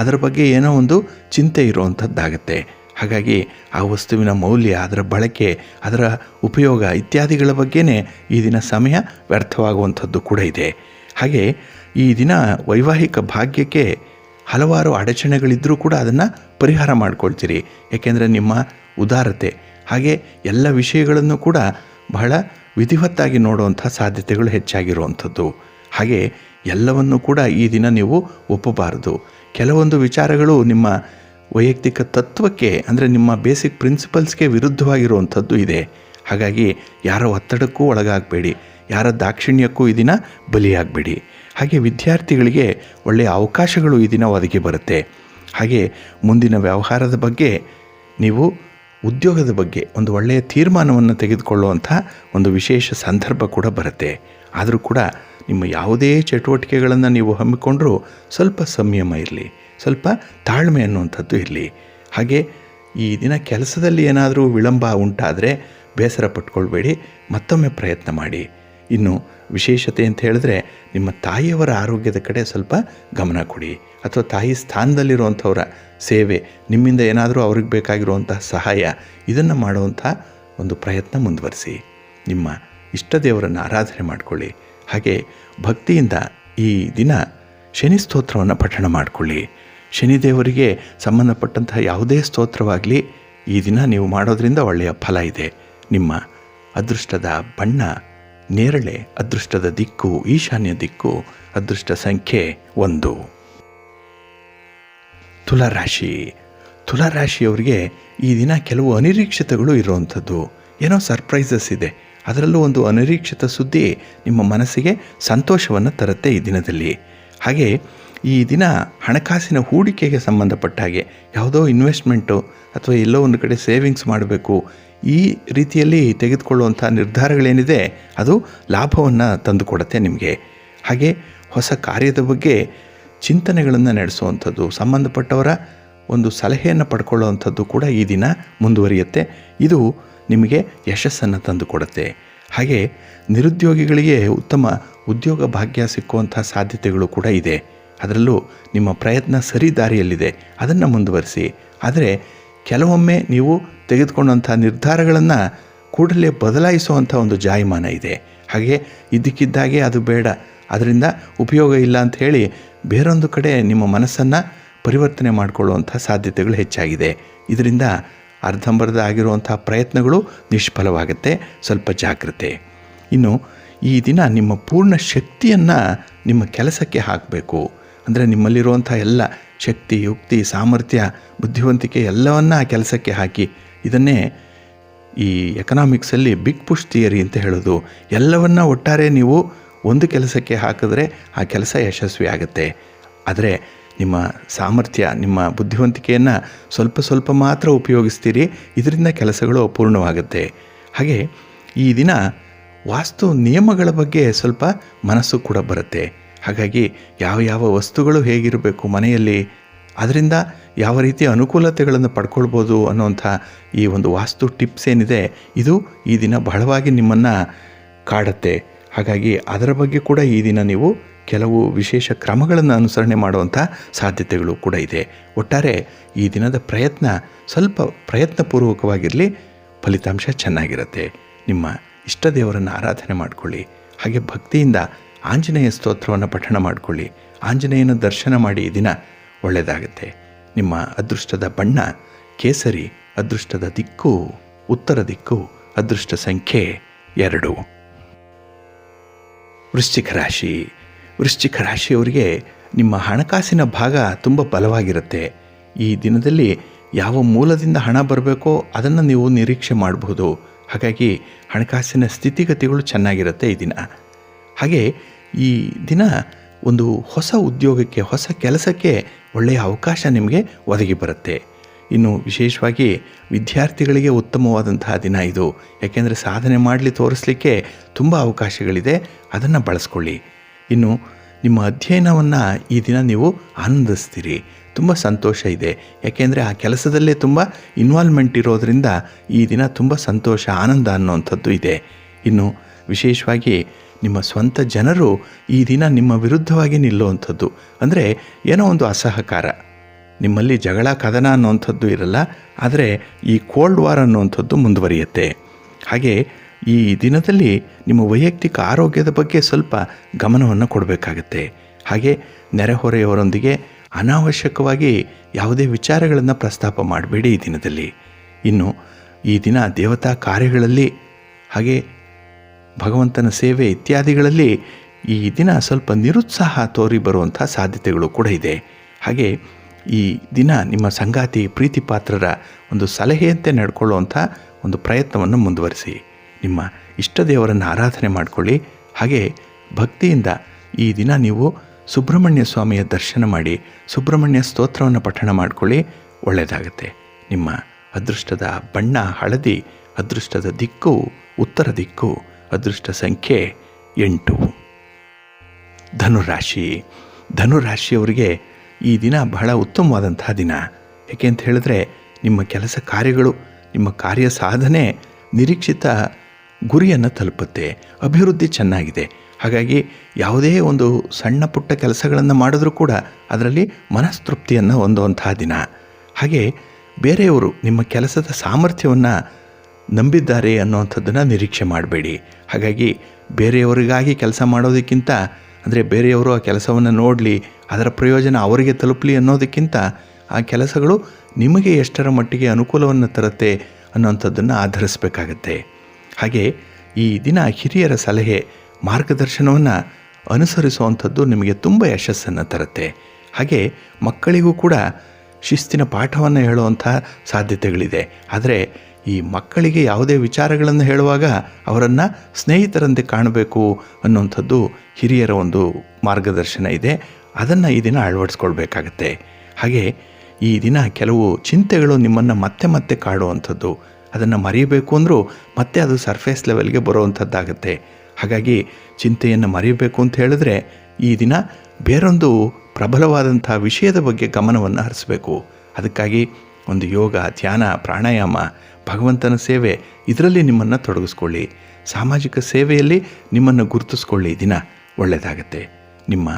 ಅದರ ಬಗ್ಗೆ ಏನೋ ಒಂದು ಚಿಂತೆ ಇರುವಂಥದ್ದಾಗತ್ತೆ. ಹಾಗಾಗಿ ಆ ವಸ್ತುವಿನ ಮೌಲ್ಯ, ಅದರ ಬಳಕೆ, ಅದರ ಉಪಯೋಗ ಇತ್ಯಾದಿಗಳ ಬಗ್ಗೆನೇ ಈ ದಿನ ಸಮಯ ವ್ಯರ್ಥವಾಗುವಂಥದ್ದು ಕೂಡ ಇದೆ. ಹಾಗೆ ಈ ದಿನ ವೈವಾಹಿಕ ಭಾಗ್ಯಕ್ಕೆ ಹಲವಾರು ಅಡಚಣೆಗಳಿದ್ದರೂ ಕೂಡ ಅದನ್ನು ಪರಿಹಾರ ಮಾಡ್ಕೊಳ್ತೀರಿ. ಏಕೆಂದರೆ ನಿಮ್ಮ ಉದಾರತೆ ಹಾಗೆ ಎಲ್ಲ ವಿಷಯಗಳನ್ನು ಕೂಡ ಬಹಳ ವಿಧಿವತ್ತಾಗಿ ನೋಡುವಂಥ ಸಾಧ್ಯತೆಗಳು ಹೆಚ್ಚಾಗಿರುವಂಥದ್ದು. ಹಾಗೆ ಎಲ್ಲವನ್ನು ಕೂಡ ಈ ದಿನ ನೀವು ಒಪ್ಪಬಾರದು. ಕೆಲವೊಂದು ವಿಚಾರಗಳು ನಿಮ್ಮ ವೈಯಕ್ತಿಕ ತತ್ವಕ್ಕೆ, ಅಂದರೆ ನಿಮ್ಮ ಬೇಸಿಕ್ ಪ್ರಿನ್ಸಿಪಲ್ಸ್ಗೆ ವಿರುದ್ಧವಾಗಿರುವಂಥದ್ದು ಇದೆ. ಹಾಗಾಗಿ ಯಾರ ಒತ್ತಡಕ್ಕೂ ಒಳಗಾಗಬೇಡಿ, ಯಾರ ದಾಕ್ಷಿಣ್ಯಕ್ಕೂ ಈ ದಿನ ಬಲಿಯಾಗಬೇಡಿ. ಹಾಗೆ ವಿದ್ಯಾರ್ಥಿಗಳಿಗೆ ಒಳ್ಳೆಯ ಅವಕಾಶಗಳು ಈ ದಿನ ಒದಗಿ ಬರುತ್ತೆ. ಹಾಗೆ ಮುಂದಿನ ವ್ಯವಹಾರದ ಬಗ್ಗೆ, ನೀವು ಉದ್ಯೋಗದ ಬಗ್ಗೆ ಒಂದು ಒಳ್ಳೆಯ ತೀರ್ಮಾನವನ್ನು ತೆಗೆದುಕೊಳ್ಳುವಂಥ ಒಂದು ವಿಶೇಷ ಸಂದರ್ಭ ಕೂಡ ಬರುತ್ತೆ. ಆದರೂ ಕೂಡ ನಿಮ್ಮ ಯಾವುದೇ ಚಟುವಟಿಕೆಗಳನ್ನು ನೀವು ಹಮ್ಮಿಕೊಂಡ್ರೂ ಸ್ವಲ್ಪ ಸಂಯಮ ಇರಲಿ, ಸ್ವಲ್ಪ ತಾಳ್ಮೆ ಅನ್ನುವಂಥದ್ದು ಇರಲಿ. ಹಾಗೆ ಈ ದಿನ ಕೆಲಸದಲ್ಲಿ ಏನಾದರೂ ವಿಳಂಬ ಉಂಟಾದರೆ ಬೇಸರ ಪಟ್ಕೊಳ್ಬೇಡಿ, ಮತ್ತೊಮ್ಮೆ ಪ್ರಯತ್ನ ಮಾಡಿ. ಇನ್ನು ವಿಶೇಷತೆ ಅಂತ ಹೇಳಿದ್ರೆ ನಿಮ್ಮ ತಾಯಿಯವರ ಆರೋಗ್ಯದ ಕಡೆ ಸ್ವಲ್ಪ ಗಮನ ಕೊಡಿ, ಅಥವಾ ತಾಯಿ ಸ್ಥಾನದಲ್ಲಿರುವಂಥವರ ಸೇವೆ, ನಿಮ್ಮಿಂದ ಏನಾದರೂ ಅವ್ರಿಗೆ ಬೇಕಾಗಿರುವಂಥ ಸಹಾಯ, ಇದನ್ನು ಮಾಡುವಂಥ ಒಂದು ಪ್ರಯತ್ನ ಮುಂದುವರಿಸಿ. ನಿಮ್ಮ ಇಷ್ಟ ದೇವರನ್ನು ಆರಾಧನೆ ಮಾಡಿಕೊಳ್ಳಿ. ಹಾಗೆ ಭಕ್ತಿಯಿಂದ ಈ ದಿನ ಶನಿ ಸ್ತೋತ್ರವನ್ನು ಪಠಣ ಮಾಡಿಕೊಳ್ಳಿ. ಶನಿದೇವರಿಗೆ ಸಂಬಂಧಪಟ್ಟಂತಹ ಯಾವುದೇ ಸ್ತೋತ್ರವಾಗಲಿ ಈ ದಿನ ನೀವು ಮಾಡೋದರಿಂದ ಒಳ್ಳೆಯ ಫಲ ಇದೆ. ನಿಮ್ಮ ಅದೃಷ್ಟದ ಬಣ್ಣ ನೇರಳೆ, ಅದೃಷ್ಟದ ದಿಕ್ಕು ಈಶಾನ್ಯ ದಿಕ್ಕು, ಅದೃಷ್ಟ ಸಂಖ್ಯೆ 1. ತುಲಾರಾಶಿ. ತುಲಾರಾಶಿಯವರಿಗೆ ಈ ದಿನ ಕೆಲವು ಅನಿರೀಕ್ಷಿತಗಳು ಇರುವಂಥದ್ದು, ಏನೋ ಸರ್ಪ್ರೈಸಸ್ ಇದೆ. ಅದರಲ್ಲೂ ಒಂದು ಅನಿರೀಕ್ಷಿತ ಸುದ್ದಿ ನಿಮ್ಮ ಮನಸ್ಸಿಗೆ ಸಂತೋಷವನ್ನು ತರುತ್ತೆ ಈ ದಿನದಲ್ಲಿ. ಹಾಗೆ ಈ ದಿನ ಹಣಕಾಸಿನ ಹೂಡಿಕೆಗೆ ಸಂಬಂಧಪಟ್ಟ ಹಾಗೆ ಯಾವುದೋ ಇನ್ವೆಸ್ಟ್ಮೆಂಟು ಅಥವಾ ಎಲ್ಲೋ ಒಂದು ಕಡೆ ಸೇವಿಂಗ್ಸ್ ಮಾಡಬೇಕು, ಈ ರೀತಿಯಲ್ಲಿ ತೆಗೆದುಕೊಳ್ಳುವಂಥ ನಿರ್ಧಾರಗಳೇನಿದೆ ಅದು ಲಾಭವನ್ನು ತಂದುಕೊಡುತ್ತೆ ನಿಮಗೆ. ಹಾಗೆ ಹೊಸ ಕಾರ್ಯದ ಬಗ್ಗೆ ಚಿಂತನೆಗಳನ್ನು ನಡೆಸುವಂಥದ್ದು, ಸಂಬಂಧಪಟ್ಟವರ ಒಂದು ಸಲಹೆಯನ್ನು ಪಡ್ಕೊಳ್ಳುವಂಥದ್ದು ಕೂಡ ಈ ದಿನ ಮುಂದುವರಿಯುತ್ತೆ. ಇದು ನಿಮಗೆ ಯಶಸ್ಸನ್ನು ತಂದುಕೊಡುತ್ತೆ. ಹಾಗೆ ನಿರುದ್ಯೋಗಿಗಳಿಗೆ ಉತ್ತಮ ಉದ್ಯೋಗ ಭಾಗ್ಯ ಸಿಕ್ಕುವಂಥ ಸಾಧ್ಯತೆಗಳು ಕೂಡ ಇದೆ. ಅದರಲ್ಲೂ ನಿಮ್ಮ ಪ್ರಯತ್ನ ಸರಿ ದಾರಿಯಲ್ಲಿದೆ, ಅದನ್ನು ಮುಂದುವರಿಸಿ. ಆದರೆ ಕೆಲವೊಮ್ಮೆ ನೀವು ತೆಗೆದುಕೊಂಡಂಥ ನಿರ್ಧಾರಗಳನ್ನು ಕೂಡಲೇ ಬದಲಾಯಿಸುವಂಥ ಒಂದು ಜಾಯಮಾನ ಇದೆ. ಹಾಗೆ ಇದ್ದಕ್ಕಿದ್ದಾಗೆ ಅದು ಬೇಡ, ಅದರಿಂದ ಉಪಯೋಗ ಇಲ್ಲ ಅಂತ ಹೇಳಿ ಬೇರೊಂದು ಕಡೆ ನಿಮ್ಮ ಮನಸ್ಸನ್ನು ಪರಿವರ್ತನೆ ಮಾಡಿಕೊಳ್ಳುವಂಥ ಸಾಧ್ಯತೆಗಳು ಹೆಚ್ಚಾಗಿದೆ. ಇದರಿಂದ ಅರ್ಧಂಬರ್ಧ ಆಗಿರುವಂಥ ಪ್ರಯತ್ನಗಳು ನಿಷ್ಫಲವಾಗುತ್ತೆ. ಸ್ವಲ್ಪ ಜಾಗ್ರತೆ. ಇನ್ನು ಈ ದಿನ ನಿಮ್ಮ ಪೂರ್ಣ ಶಕ್ತಿಯನ್ನು ನಿಮ್ಮ ಕೆಲಸಕ್ಕೆ ಹಾಕಬೇಕು. ಅಂದರೆ ನಿಮ್ಮಲ್ಲಿರುವಂಥ ಎಲ್ಲ ಶಕ್ತಿ, ಯುಕ್ತಿ, ಸಾಮರ್ಥ್ಯ, ಬುದ್ಧಿವಂತಿಕೆ ಎಲ್ಲವನ್ನ ಆ ಕೆಲಸಕ್ಕೆ ಹಾಕಿ. ಇದನ್ನೇ ಈ ಎಕನಾಮಿಕ್ಸಲ್ಲಿ ಬಿಗ್ ಪುಷ್ ಥಿಯರಿ ಅಂತ ಹೇಳೋದು. ಎಲ್ಲವನ್ನ ಒಟ್ಟಾರೆ ನೀವು ಒಂದು ಕೆಲಸಕ್ಕೆ ಹಾಕಿದ್ರೆ ಆ ಕೆಲಸ ಯಶಸ್ವಿ ಆಗುತ್ತೆ. ಆದರೆ ನಿಮ್ಮ ಸಾಮರ್ಥ್ಯ, ನಿಮ್ಮ ಬುದ್ಧಿವಂತಿಕೆಯನ್ನು ಸ್ವಲ್ಪ ಸ್ವಲ್ಪ ಮಾತ್ರ ಉಪಯೋಗಿಸ್ತೀರಿ, ಇದರಿಂದ ಕೆಲಸಗಳು ಅಪೂರ್ಣವಾಗುತ್ತೆ. ಹಾಗೆ ಈ ದಿನ ವಾಸ್ತು ನಿಯಮಗಳ ಬಗ್ಗೆ ಸ್ವಲ್ಪ ಮನಸ್ಸು ಕೂಡ ಬರುತ್ತೆ. ಹಾಗಾಗಿ ಯಾವ ಯಾವ ವಸ್ತುಗಳು ಹೇಗಿರಬೇಕು ಮನೆಯಲ್ಲಿ, ಅದರಿಂದ ಯಾವ ರೀತಿಯ ಅನುಕೂಲತೆಗಳನ್ನು ಪಡ್ಕೊಳ್ಬೋದು ಅನ್ನೋಂಥ ಈ ಒಂದು ವಾಸ್ತು ಟಿಪ್ಸ್ ಏನಿದೆ, ಇದು ಈ ದಿನ ಬಹಳವಾಗಿ ನಿಮ್ಮನ್ನು ಕಾಡುತ್ತೆ. ಹಾಗಾಗಿ ಅದರ ಬಗ್ಗೆ ಕೂಡ ಈ ದಿನ ನೀವು ಕೆಲವು ವಿಶೇಷ ಕ್ರಮಗಳನ್ನು ಅನುಸರಣೆ ಮಾಡುವಂಥ ಸಾಧ್ಯತೆಗಳು ಕೂಡ ಇದೆ. ಒಟ್ಟಾರೆ ಈ ದಿನದ ಪ್ರಯತ್ನ ಸ್ವಲ್ಪ ಪ್ರಯತ್ನಪೂರ್ವಕವಾಗಿರಲಿ, ಫಲಿತಾಂಶ ಚೆನ್ನಾಗಿರುತ್ತೆ. ನಿಮ್ಮ ಇಷ್ಟ ದೇವರನ್ನು ಆರಾಧನೆ ಮಾಡಿಕೊಳ್ಳಿ. ಹಾಗೆ ಭಕ್ತಿಯಿಂದ ಆಂಜನೇಯ ಸ್ತೋತ್ರವನ್ನು ಪಠಣ ಮಾಡಿಕೊಳ್ಳಿ. ಆಂಜನೇಯನ ದರ್ಶನ ಮಾಡಿ ಈ ದಿನ ಒಳ್ಳೆಯದಾಗುತ್ತೆ. ನಿಮ್ಮ ಅದೃಷ್ಟದ ಬಣ್ಣ ಕೇಸರಿ, ಅದೃಷ್ಟದ ದಿಕ್ಕು ಉತ್ತರ ದಿಕ್ಕು, ಅದೃಷ್ಟ ಸಂಖ್ಯೆ 2. ವೃಶ್ಚಿಕ ರಾಶಿ. ವೃಶ್ಚಿಕ ರಾಶಿಯವರಿಗೆ ನಿಮ್ಮ ಹಣಕಾಸಿನ ಭಾಗ ತುಂಬ ಬಲವಾಗಿರುತ್ತೆ. ಈ ದಿನದಲ್ಲಿ ಯಾವ ಮೂಲದಿಂದ ಹಣ ಬರಬೇಕೋ ಅದನ್ನು ನೀವು ನಿರೀಕ್ಷೆ ಮಾಡಬಹುದು. ಹಾಗಾಗಿ ಹಣಕಾಸಿನ ಸ್ಥಿತಿಗತಿಗಳು ಚೆನ್ನಾಗಿರುತ್ತೆ ಈ ದಿನ. ಹಾಗೆ ಈ ದಿನ ಒಂದು ಹೊಸ ಉದ್ಯೋಗಕ್ಕೆ, ಹೊಸ ಕೆಲಸಕ್ಕೆ ಒಳ್ಳೆಯ ಅವಕಾಶ ನಿಮಗೆ ಒದಗಿ ಬರುತ್ತೆ. ಇನ್ನು ವಿಶೇಷವಾಗಿ ವಿದ್ಯಾರ್ಥಿಗಳಿಗೆ ಉತ್ತಮವಾದಂತಹ ದಿನ ಇದು. ಯಾಕೆಂದರೆ ಸಾಧನೆ ಮಾಡಲಿ, ತೋರಿಸಲಿಕ್ಕೆ ತುಂಬ ಅವಕಾಶಗಳಿದೆ, ಅದನ್ನು ಬಳಸ್ಕೊಳ್ಳಿ. ಇನ್ನು ನಿಮ್ಮ ಅಧ್ಯಯನವನ್ನು ಈ ದಿನ ನೀವು ಆನಂದಿಸ್ತೀರಿ, ತುಂಬ ಸಂತೋಷ ಇದೆ. ಯಾಕೆಂದರೆ ಆ ಕೆಲಸದಲ್ಲೇ ತುಂಬ ಇನ್ವಾಲ್ವ್ಮೆಂಟ್ ಇರೋದರಿಂದ ಈ ದಿನ ತುಂಬ ಸಂತೋಷ, ಆನಂದ ಅನ್ನೋವಂಥದ್ದು ಇದೆ. ಇನ್ನು ವಿಶೇಷವಾಗಿ ನಿಮ್ಮ ಸ್ವಂತ ಜನರು ಈ ದಿನ ನಿಮ್ಮ ವಿರುದ್ಧವಾಗಿ ನಿಲ್ಲುವಂಥದ್ದು, ಅಂದರೆ ಏನೋ ಒಂದು ಅಸಹಕಾರ, ನಿಮ್ಮಲ್ಲಿ ಜಗಳ ಕದನ ಅನ್ನೋವಂಥದ್ದು ಇರಲ್ಲ, ಆದರೆ ಈ ಕೋಲ್ಡ್ ವಾರ್ ಅನ್ನುವಂಥದ್ದು ಮುಂದುವರಿಯುತ್ತೆ. ಹಾಗೆ ಈ ದಿನದಲ್ಲಿ ನಿಮ್ಮ ವೈಯಕ್ತಿಕ ಆರೋಗ್ಯದ ಬಗ್ಗೆ ಸ್ವಲ್ಪ ಗಮನವನ್ನು ಕೊಡಬೇಕಾಗತ್ತೆ. ಹಾಗೆ ನೆರೆಹೊರೆಯವರೊಂದಿಗೆ ಅನಾವಶ್ಯಕವಾಗಿ ಯಾವುದೇ ವಿಚಾರಗಳನ್ನು ಪ್ರಸ್ತಾಪ ಮಾಡಬೇಡಿ ಈ ದಿನದಲ್ಲಿ. ಇನ್ನು ಈ ದಿನ ದೇವತಾ ಕಾರ್ಯಗಳಲ್ಲಿ, ಹಾಗೆ ಭಗವಂತನ ಸೇವೆ ಇತ್ಯಾದಿಗಳಲ್ಲಿ ಈ ದಿನ ಸ್ವಲ್ಪ ನಿರುತ್ಸಾಹ ತೋರಿ ಬರುವಂಥ ಸಾಧ್ಯತೆಗಳು ಕೂಡ ಇದೆ. ಹಾಗೆ ಈ ದಿನ ನಿಮ್ಮ ಸಂಗಾತಿ, ಪ್ರೀತಿ ಪಾತ್ರರ ಒಂದು ಸಲಹೆಯಂತೆ ನಡ್ಕೊಳ್ಳುವಂಥ ಒಂದು ಪ್ರಯತ್ನವನ್ನು ಮುಂದುವರಿಸಿ. ನಿಮ್ಮ ಇಷ್ಟ ದೇವರನ್ನು ಆರಾಧನೆ ಮಾಡಿಕೊಳ್ಳಿ. ಹಾಗೆ ಭಕ್ತಿಯಿಂದ ಈ ದಿನ ನೀವು ಸುಬ್ರಹ್ಮಣ್ಯ ಸ್ವಾಮಿಯ ದರ್ಶನ ಮಾಡಿ ಸುಬ್ರಹ್ಮಣ್ಯ ಸ್ತೋತ್ರವನ್ನು ಪಠಣ ಮಾಡಿಕೊಳ್ಳಿ, ಒಳ್ಳೆಯದಾಗುತ್ತೆ. ನಿಮ್ಮ ಅದೃಷ್ಟದ ಬಣ್ಣ ಹಳದಿ, ಅದೃಷ್ಟದ ದಿಕ್ಕು ಉತ್ತರ ದಿಕ್ಕು, ಅದೃಷ್ಟ ಸಂಖ್ಯೆ 8. ಧನುರಾಶಿ. ಧನುರಾಶಿಯವರಿಗೆ ಈ ದಿನ ಬಹಳ ಉತ್ತಮವಾದಂತಹ ದಿನ. ಏಕೆ ಅಂತ ಹೇಳಿದ್ರೆ ನಿಮ್ಮ ಕೆಲಸ ಕಾರ್ಯಗಳು, ನಿಮ್ಮ ಕಾರ್ಯ ಸಾಧನೆ ನಿರೀಕ್ಷಿತ ಗುರಿಯನ್ನು ತಲುಪುತ್ತೆ. ಅಭಿವೃದ್ಧಿ ಚೆನ್ನಾಗಿದೆ. ಹಾಗಾಗಿ ಯಾವುದೇ ಒಂದು ಸಣ್ಣ ಪುಟ್ಟ ಕೆಲಸಗಳನ್ನು ಮಾಡಿದ್ರೂ ಕೂಡ ಅದರಲ್ಲಿ ಮನಸ್ತೃಪ್ತಿಯನ್ನು ಹೊಂದುವಂತಹ ದಿನ. ಹಾಗೆ ಬೇರೆಯವರು ನಿಮ್ಮ ಕೆಲಸದ ಸಾಮರ್ಥ್ಯವನ್ನು ನಂಬಿದ್ದಾರೆ ಅನ್ನೋವಂಥದ್ದನ್ನು ನಿರೀಕ್ಷೆ ಮಾಡಬೇಡಿ. ಹಾಗಾಗಿ ಬೇರೆಯವರಿಗಾಗಿ ಕೆಲಸ ಮಾಡೋದಕ್ಕಿಂತ, ಅಂದರೆ ಬೇರೆಯವರು ಆ ಕೆಲಸವನ್ನು ನೋಡಲಿ, ಅದರ ಪ್ರಯೋಜನ ಅವರಿಗೆ ತಲುಪಲಿ ಅನ್ನೋದಕ್ಕಿಂತ ಆ ಕೆಲಸಗಳು ನಿಮಗೆ ಎಷ್ಟರ ಮಟ್ಟಿಗೆ ಅನುಕೂಲವನ್ನು ತರುತ್ತೆ ಅನ್ನೋವಂಥದ್ದನ್ನು ಆಧರಿಸಬೇಕಾಗತ್ತೆ. ಹಾಗೆ ಈ ದಿನ ಹಿರಿಯರ ಸಲಹೆ, ಮಾರ್ಗದರ್ಶನವನ್ನು ಅನುಸರಿಸುವಂಥದ್ದು ನಿಮಗೆ ತುಂಬ ಯಶಸ್ಸನ್ನು ತರುತ್ತೆ. ಹಾಗೆ ಮಕ್ಕಳಿಗೂ ಕೂಡ ಶಿಸ್ತಿನ ಪಾಠವನ್ನು ಹೇಳುವಂಥ ಸಾಧ್ಯತೆಗಳಿದೆ. ಆದರೆ ಈ ಮಕ್ಕಳಿಗೆ ಯಾವುದೇ ವಿಚಾರಗಳನ್ನು ಹೇಳುವಾಗ ಅವರನ್ನು ಸ್ನೇಹಿತರಂತೆ ಕಾಣಬೇಕು ಅನ್ನುವಂಥದ್ದು ಹಿರಿಯರ ಒಂದು ಮಾರ್ಗದರ್ಶನ ಇದೆ. ಅದನ್ನು ಈ ದಿನ ಅಳವಡಿಸ್ಕೊಳ್ಬೇಕಾಗತ್ತೆ. ಹಾಗೆ ಈ ದಿನ ಕೆಲವು ಚಿಂತೆಗಳು ನಿಮ್ಮನ್ನು ಮತ್ತೆ ಮತ್ತೆ ಕಾಡುವಂಥದ್ದು, ಅದನ್ನು ಮರೆಯಬೇಕು ಅಂದರೂ ಮತ್ತೆ ಅದು ಸರ್ಫೇಸ್ ಲೆವೆಲ್ಗೆ ಬರುವಂಥದ್ದಾಗತ್ತೆ. ಹಾಗಾಗಿ ಚಿಂತೆಯನ್ನು ಮರೆಯಬೇಕು ಅಂತ ಹೇಳಿದ್ರೆ ಈ ದಿನ ಬೇರೊಂದು ಪ್ರಬಲವಾದಂಥ ವಿಷಯದ ಬಗ್ಗೆ ಗಮನವನ್ನು ಹರಿಸಬೇಕು. ಅದಕ್ಕಾಗಿ ಒಂದು ಯೋಗ, ಧ್ಯಾನ, ಪ್ರಾಣಾಯಾಮ, ಭಗವಂತನ ಸೇವೆ, ಇದರಲ್ಲಿ ನಿಮ್ಮನ್ನು ತೊಡಗಿಸ್ಕೊಳ್ಳಿ. ಸಾಮಾಜಿಕ ಸೇವೆಯಲ್ಲಿ ನಿಮ್ಮನ್ನು ಗುರುತಿಸ್ಕೊಳ್ಳಿ. ದಿನ ಒಳ್ಳೆಯದಾಗತ್ತೆ. ನಿಮ್ಮ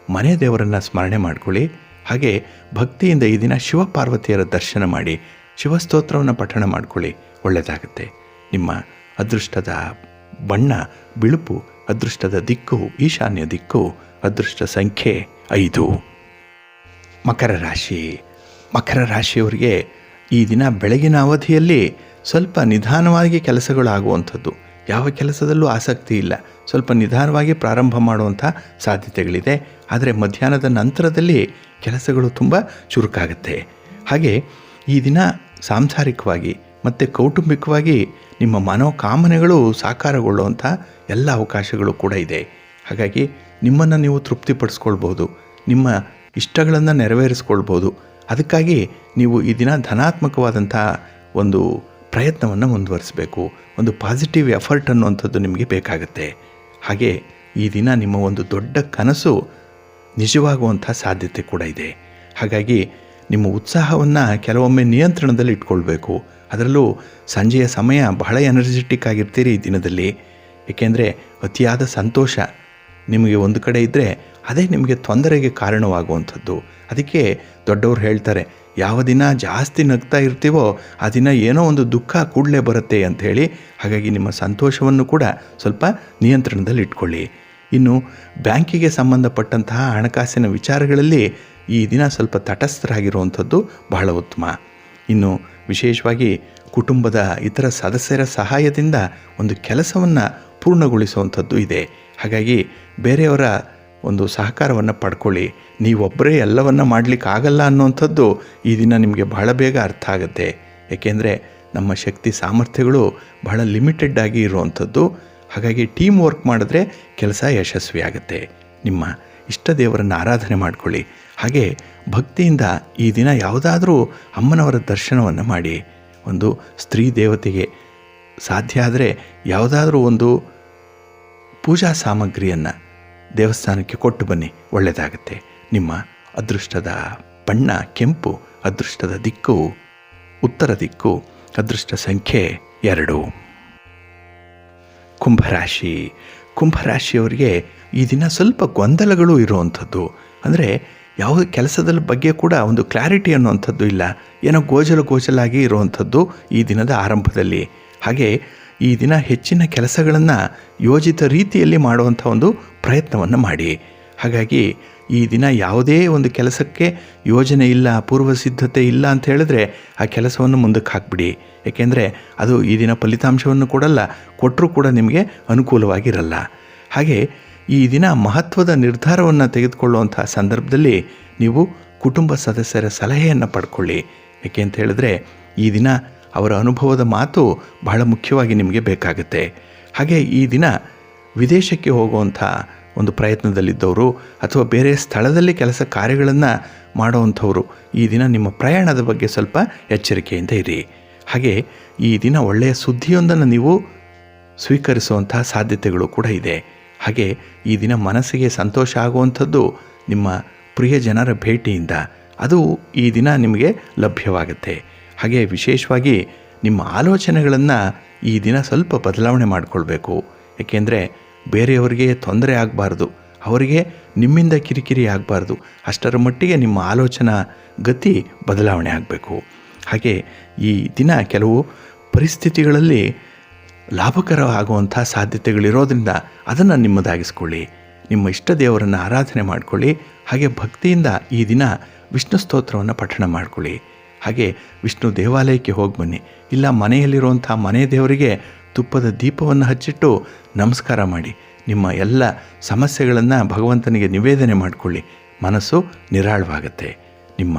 ಮನೆ ದೇವರನ್ನು ಸ್ಮರಣೆ ಮಾಡಿಕೊಳ್ಳಿ. ಹಾಗೆ ಭಕ್ತಿಯಿಂದ ಈ ದಿನ ಶಿವಪಾರ್ವತಿಯರ ದರ್ಶನ ಮಾಡಿ ಶಿವಸ್ತೋತ್ರವನ್ನು ಪಠಣ ಮಾಡಿಕೊಳ್ಳಿ. ಒಳ್ಳೆಯದಾಗುತ್ತೆ. ನಿಮ್ಮ ಅದೃಷ್ಟದ ಬಣ್ಣ ಬಿಳುಪು, ಅದೃಷ್ಟದ ದಿಕ್ಕು ಈಶಾನ್ಯ ದಿಕ್ಕು, ಅದೃಷ್ಟ ಸಂಖ್ಯೆ 5. ಮಕರ ರಾಶಿ. ಮಕರ ರಾಶಿಯವರಿಗೆ ಈ ದಿನ ಬೆಳಗಿನ ಅವಧಿಯಲ್ಲಿ ಸ್ವಲ್ಪ ನಿಧಾನವಾಗಿ ಕೆಲಸಗಳಾಗುವಂಥದ್ದು, ಯಾವ ಕೆಲಸದಲ್ಲೂ ಆಸಕ್ತಿ ಇಲ್ಲ, ಸ್ವಲ್ಪ ನಿಧಾನವಾಗಿ ಪ್ರಾರಂಭ ಮಾಡುವಂಥ ಸಾಧ್ಯತೆಗಳಿದೆ. ಆದರೆ ಮಧ್ಯಾಹ್ನದ ನಂತರದಲ್ಲಿ ಕೆಲಸಗಳು ತುಂಬ ಚುರುಕಾಗುತ್ತೆ. ಹಾಗೆ ಈ ದಿನ ಸಾಂಸಾರಿಕವಾಗಿ ಮತ್ತು ಕೌಟುಂಬಿಕವಾಗಿ ನಿಮ್ಮ ಮನೋಕಾಮನೆಗಳು ಸಾಕಾರಗೊಳ್ಳುವಂಥ ಎಲ್ಲ ಅವಕಾಶಗಳು ಕೂಡ ಇದೆ. ಹಾಗಾಗಿ ನಿಮ್ಮನ್ನು ನೀವು ತೃಪ್ತಿಪಡಿಸ್ಕೊಳ್ಬೋದು, ನಿಮ್ಮ ಇಷ್ಟಗಳನ್ನು ನೆರವೇರಿಸ್ಕೊಳ್ಬೋದು. ಅದಕ್ಕಾಗಿ ನೀವು ಈ ದಿನ ಧನಾತ್ಮಕವಾದಂಥ ಒಂದು ಪ್ರಯತ್ನವನ್ನು ಮುಂದುವರಿಸಬೇಕು. ಒಂದು ಪಾಸಿಟಿವ್ ಎಫರ್ಟ್ ಅನ್ನುವಂಥದ್ದು ನಿಮಗೆ ಬೇಕಾಗುತ್ತೆ. ಹಾಗೆ ಈ ದಿನ ನಿಮ್ಮ ಒಂದು ದೊಡ್ಡ ಕನಸು ನಿಜವಾಗುವಂಥ ಸಾಧ್ಯತೆ ಕೂಡ ಇದೆ. ಹಾಗಾಗಿ ನಿಮ್ಮ ಉತ್ಸಾಹವನ್ನು ಕೆಲವೊಮ್ಮೆ ನಿಯಂತ್ರಣದಲ್ಲಿ ಇಟ್ಕೊಳ್ಬೇಕು. ಅದರಲ್ಲೂ ಸಂಜೆಯ ಸಮಯ ಬಹಳ ಎನರ್ಜೆಟಿಕ್ ಆಗಿರ್ತೀರಿ ಈ ದಿನದಲ್ಲಿ. ಏಕೆಂದರೆ ಅತಿಯಾದ ಸಂತೋಷ ನಿಮಗೆ ಒಂದು ಕಡೆ ಇದ್ದರೆ ಅದೇ ನಿಮಗೆ ತೊಂದರೆಗೆ ಕಾರಣವಾಗುವಂಥದ್ದು. ಅದಕ್ಕೆ ದೊಡ್ಡವರು ಹೇಳ್ತಾರೆ, ಯಾವ ದಿನ ಜಾಸ್ತಿ ನಗ್ತಾ ಇರ್ತೀವೋ ಆ ದಿನ ಏನೋ ಒಂದು ದುಃಖ ಕೂಡಲೇ ಬರುತ್ತೆ ಅಂಥೇಳಿ. ಹಾಗಾಗಿ ನಿಮ್ಮ ಸಂತೋಷವನ್ನು ಕೂಡ ಸ್ವಲ್ಪ ನಿಯಂತ್ರಣದಲ್ಲಿ ಇಟ್ಕೊಳ್ಳಿ. ಇನ್ನು ಬ್ಯಾಂಕಿಗೆ ಸಂಬಂಧಪಟ್ಟಂತಹ ಹಣಕಾಸಿನ ವಿಚಾರಗಳಲ್ಲಿ ಈ ದಿನ ಸ್ವಲ್ಪ ತಟಸ್ಥರಾಗಿರುವಂಥದ್ದು ಬಹಳ ಉತ್ತಮ. ಇನ್ನು ವಿಶೇಷವಾಗಿ ಕುಟುಂಬದ ಇತರ ಸದಸ್ಯರ ಸಹಾಯದಿಂದ ಒಂದು ಕೆಲಸವನ್ನು ಪೂರ್ಣಗೊಳಿಸುವಂಥದ್ದು ಇದೆ. ಹಾಗಾಗಿ ಬೇರೆಯವರ ಒಂದು ಸಹಕಾರವನ್ನು ಪಡ್ಕೊಳ್ಳಿ. ನೀವೊಬ್ಬರೇ ಎಲ್ಲವನ್ನು ಮಾಡಲಿಕ್ಕಾಗಲ್ಲ ಅನ್ನುವಂಥದ್ದು ಈ ದಿನ ನಿಮಗೆ ಬಹಳ ಬೇಗ ಅರ್ಥ ಆಗುತ್ತೆ. ಏಕೆಂದರೆ ನಮ್ಮ ಶಕ್ತಿ ಸಾಮರ್ಥ್ಯಗಳು ಬಹಳ ಲಿಮಿಟೆಡ್ ಆಗಿ ಇರುವಂಥದ್ದು. ಹಾಗಾಗಿ ಟೀಮ್ ವರ್ಕ್ ಮಾಡಿದ್ರೆ ಕೆಲಸ ಯಶಸ್ವಿಯಾಗುತ್ತೆ. ನಿಮ್ಮ ಇಷ್ಟ ದೇವರನ್ನು ಆರಾಧನೆ ಮಾಡಿಕೊಳ್ಳಿ. ಹಾಗೆ ಭಕ್ತಿಯಿಂದ ಈ ದಿನ ಯಾವುದಾದ್ರೂ ಅಮ್ಮನವರ ದರ್ಶನವನ್ನು ಮಾಡಿ. ಒಂದು ಸ್ತ್ರೀ ದೇವತೆಗೆ ಸಾಧ್ಯ ಆದರೆ ಯಾವುದಾದ್ರೂ ಒಂದು ಪೂಜಾ ಸಾಮಗ್ರಿಯನ್ನು ದೇವಸ್ಥಾನಕ್ಕೆ ಕೊಟ್ಟು ಬನ್ನಿ, ಒಳ್ಳೆಯದಾಗುತ್ತೆ. ನಿಮ್ಮ ಅದೃಷ್ಟದ ಬಣ್ಣ ಕೆಂಪು, ಅದೃಷ್ಟದ ದಿಕ್ಕು ಉತ್ತರ ದಿಕ್ಕು, ಅದೃಷ್ಟ ಸಂಖ್ಯೆ 2. ಕುಂಭರಾಶಿ. ಕುಂಭರಾಶಿಯವರಿಗೆ ಈ ದಿನ ಸ್ವಲ್ಪ ಗೊಂದಲಗಳು ಇರುವಂಥದ್ದು. ಅಂದರೆ ಯಾವ ಕೆಲಸದ ಬಗ್ಗೆ ಕೂಡ ಒಂದು ಕ್ಲಾರಿಟಿ ಅನ್ನುವಂಥದ್ದು ಇಲ್ಲ, ಏನೋ ಗೋಜಲಾಗಿ ಇರುವಂಥದ್ದು ಈ ದಿನದ ಆರಂಭದಲ್ಲಿ. ಹಾಗೆ ಈ ದಿನ ಹೆಚ್ಚಿನ ಕೆಲಸಗಳನ್ನು ಯೋಜಿತ ರೀತಿಯಲ್ಲಿ ಮಾಡುವಂಥ ಒಂದು ಪ್ರಯತ್ನವನ್ನು ಮಾಡಿ. ಹಾಗಾಗಿ ಈ ದಿನ ಯಾವುದೇ ಒಂದು ಕೆಲಸಕ್ಕೆ ಯೋಜನೆ ಇಲ್ಲ, ಪೂರ್ವ ಸಿದ್ಧತೆ ಇಲ್ಲ ಅಂತ ಹೇಳಿದ್ರೆ ಆ ಕೆಲಸವನ್ನು ಮುಂದಕ್ಕೆ ಹಾಕಿಬಿಡಿ. ಏಕೆಂದರೆ ಅದು ಈ ದಿನ ಫಲಿತಾಂಶವನ್ನು ಕೊಡಲ್ಲ, ಕೊಟ್ಟರೂ ಕೂಡ ನಿಮಗೆ ಅನುಕೂಲವಾಗಿರಲ್ಲ. ಹಾಗೆ ಈ ದಿನ ಮಹತ್ವದ ನಿರ್ಧಾರವನ್ನು ತೆಗೆದುಕೊಳ್ಳುವಂಥ ಸಂದರ್ಭದಲ್ಲಿ ನೀವು ಕುಟುಂಬ ಸದಸ್ಯರ ಸಲಹೆಯನ್ನು ಪಡ್ಕೊಳ್ಳಿ. ಏಕೆ ಅಂತ ಹೇಳಿದ್ರೆ ಈ ದಿನ ಅವರ ಅನುಭವದ ಮಾತು ಬಹಳ ಮುಖ್ಯವಾಗಿ ನಿಮಗೆ ಬೇಕಾಗುತ್ತೆ. ಹಾಗೆ ಈ ದಿನ ವಿದೇಶಕ್ಕೆ ಹೋಗುವಂಥ ಒಂದು ಪ್ರಯತ್ನದಲ್ಲಿದ್ದವರು ಅಥವಾ ಬೇರೆ ಸ್ಥಳದಲ್ಲಿ ಕೆಲಸ ಕಾರ್ಯಗಳನ್ನು ಮಾಡುವಂಥವರು ಈ ದಿನ ನಿಮ್ಮ ಪ್ರಯಾಣದ ಬಗ್ಗೆ ಸ್ವಲ್ಪ ಎಚ್ಚರಿಕೆಯಿಂದ ಇರಿ. ಹಾಗೆ ಈ ದಿನ ಒಳ್ಳೆಯ ಸುದ್ದಿಯೊಂದನ್ನು ನೀವು ಸ್ವೀಕರಿಸುವಂಥ ಸಾಧ್ಯತೆಗಳು ಕೂಡ ಇದೆ. ಹಾಗೆ ಈ ದಿನ ಮನಸ್ಸಿಗೆ ಸಂತೋಷ ಆಗುವಂಥದ್ದು ನಿಮ್ಮ ಪ್ರಿಯ ಜನರ ಭೇಟಿಯಿಂದ ಅದು ಈ ದಿನ ನಿಮಗೆ ಲಭ್ಯವಾಗುತ್ತೆ. ಹಾಗೆ ವಿಶೇಷವಾಗಿ ನಿಮ್ಮ ಆಲೋಚನೆಗಳನ್ನು ಈ ದಿನ ಸ್ವಲ್ಪ ಬದಲಾವಣೆ ಮಾಡಿಕೊಳ್ಬೇಕು. ಏಕೆಂದರೆ ಬೇರೆಯವರಿಗೆ ತೊಂದರೆ ಆಗಬಾರ್ದು, ಅವರಿಗೆ ನಿಮ್ಮಿಂದ ಕಿರಿಕಿರಿ ಆಗಬಾರ್ದು. ಅಷ್ಟರ ಮಟ್ಟಿಗೆ ನಿಮ್ಮ ಆಲೋಚನಾ ಗತಿ ಬದಲಾವಣೆ ಆಗಬೇಕು. ಹಾಗೆ ಈ ದಿನ ಕೆಲವು ಪರಿಸ್ಥಿತಿಗಳಲ್ಲಿ ಲಾಭಕರ ಆಗುವಂಥ ಸಾಧ್ಯತೆಗಳಿರೋದ್ರಿಂದ ಅದನ್ನು ನಿಮ್ಮದಾಗಿಸ್ಕೊಳ್ಳಿ. ನಿಮ್ಮ ಇಷ್ಟ ದೇವರನ್ನು ಆರಾಧನೆ ಮಾಡಿಕೊಳ್ಳಿ. ಹಾಗೆ ಭಕ್ತಿಯಿಂದ ಈ ದಿನ ವಿಷ್ಣು ಸ್ತೋತ್ರವನ್ನು ಪಠಣ ಮಾಡಿಕೊಳ್ಳಿ. ಹಾಗೆ ವಿಷ್ಣು ದೇವಾಲಯಕ್ಕೆ ಹೋಗಿ ಬನ್ನಿ. ಇಲ್ಲ ಮನೆಯಲ್ಲಿರುವಂಥ ಮನೆ ದೇವರಿಗೆ ತುಪ್ಪದ ದೀಪವನ್ನು ಹಚ್ಚಿಟ್ಟು ನಮಸ್ಕಾರ ಮಾಡಿ. ನಿಮ್ಮ ಎಲ್ಲ ಸಮಸ್ಯೆಗಳನ್ನು ಭಗವಂತನಿಗೆ ನಿವೇದನೆ ಮಾಡಿಕೊಳ್ಳಿ. ಮನಸ್ಸು ನಿರಾಳವಾಗುತ್ತೆ. ನಿಮ್ಮ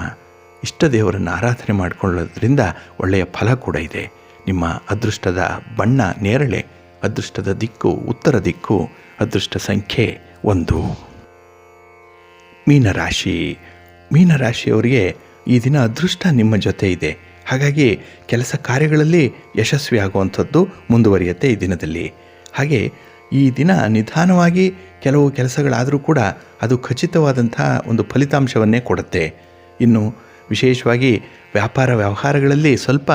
ಇಷ್ಟ ದೇವರನ್ನು ಆರಾಧನೆ ಮಾಡಿಕೊಳ್ಳೋದ್ರಿಂದ ಒಳ್ಳೆಯ ಫಲ ಕೂಡ ಇದೆ. ನಿಮ್ಮ ಅದೃಷ್ಟದ ಬಣ್ಣ ನೇರಳೆ, ಅದೃಷ್ಟದ ದಿಕ್ಕು ಉತ್ತರ ದಿಕ್ಕು, ಅದೃಷ್ಟ ಸಂಖ್ಯೆ 1. ಮೀನರಾಶಿ. ಮೀನರಾಶಿಯವರಿಗೆ ಈ ದಿನ ಅದೃಷ್ಟ ನಿಮ್ಮ ಜೊತೆ ಇದೆ. ಹಾಗಾಗಿ ಕೆಲಸ ಕಾರ್ಯಗಳಲ್ಲಿ ಯಶಸ್ವಿ ಆಗುವಂಥದ್ದು ಮುಂದುವರಿಯುತ್ತೆ ಈ ದಿನದಲ್ಲಿ. ಹಾಗೆ ಈ ದಿನ ನಿಧಾನವಾಗಿ ಕೆಲವು ಕೆಲಸಗಳಾದರೂ ಕೂಡ ಅದು ಖಚಿತವಾದಂಥ ಒಂದು ಫಲಿತಾಂಶವನ್ನೇ ಕೊಡುತ್ತೆ. ಇನ್ನು ವಿಶೇಷವಾಗಿ ವ್ಯಾಪಾರ ವ್ಯವಹಾರಗಳಲ್ಲಿ ಸ್ವಲ್ಪ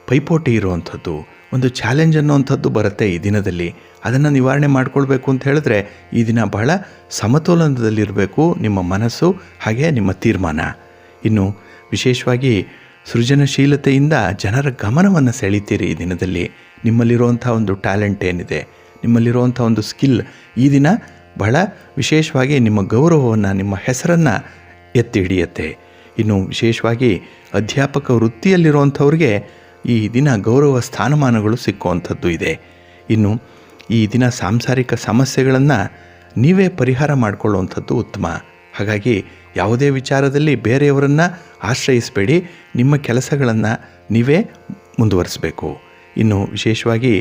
ಪೈಪೋಟಿ ಇರುವಂಥದ್ದು, ಒಂದು ಚಾಲೆಂಜ್ ಅನ್ನುವಂಥದ್ದು ಬರುತ್ತೆ ಈ ದಿನದಲ್ಲಿ. ಅದನ್ನು ನಿವಾರಣೆ ಮಾಡಿಕೊಳ್ಬೇಕು ಅಂತ ಹೇಳಿದ್ರೆ ಈ ದಿನ ಬಹಳ ಸಮತೋಲನದಲ್ಲಿರಬೇಕು ನಿಮ್ಮ ಮನಸ್ಸು ಹಾಗೆ ನಿಮ್ಮ ತೀರ್ಮಾನ. ಇನ್ನು ವಿಶೇಷವಾಗಿ ಸೃಜನಶೀಲತೆಯಿಂದ ಜನರ ಗಮನವನ್ನು ಸೆಳೀತೀರಿ ಈ ದಿನದಲ್ಲಿ. ನಿಮ್ಮಲ್ಲಿರುವಂಥ ಒಂದು ಟ್ಯಾಲೆಂಟ್ ಏನಿದೆ, ನಿಮ್ಮಲ್ಲಿರುವಂಥ ಒಂದು ಸ್ಕಿಲ್ ಈ ದಿನ ಬಹಳ ವಿಶೇಷವಾಗಿ ನಿಮ್ಮ ಗೌರವವನ್ನು, ನಿಮ್ಮ ಹೆಸರನ್ನು ಎತ್ತಿ ಹಿಡಿಯುತ್ತೆ. ಇನ್ನು ವಿಶೇಷವಾಗಿ ಅಧ್ಯಾಪಕ ವೃತ್ತಿಯಲ್ಲಿರುವಂಥವ್ರಿಗೆ ಈ ದಿನ ಗೌರವ ಸ್ಥಾನಮಾನಗಳು ಸಿಕ್ಕುವಂಥದ್ದು ಇದೆ. ಇನ್ನು ಈ ದಿನ ಸಾಂಸಾರಿಕ ಸಮಸ್ಯೆಗಳನ್ನು ನೀವೇ ಪರಿಹಾರ ಮಾಡಿಕೊಳ್ಳುವಂಥದ್ದು ಉತ್ತಮ. ಹಾಗಾಗಿ ಯಾವುದೇ ವಿಚಾರದಲ್ಲಿ ಬೇರೆಯವರನ್ನು ಆಶ್ರಯಿಸಬೇಡಿ, ನಿಮ್ಮ ಕೆಲಸಗಳನ್ನು ನೀವೇ ಮುಂದುವರಿಸಬೇಕು. ಇನ್ನು ವಿಶೇಷವಾಗಿ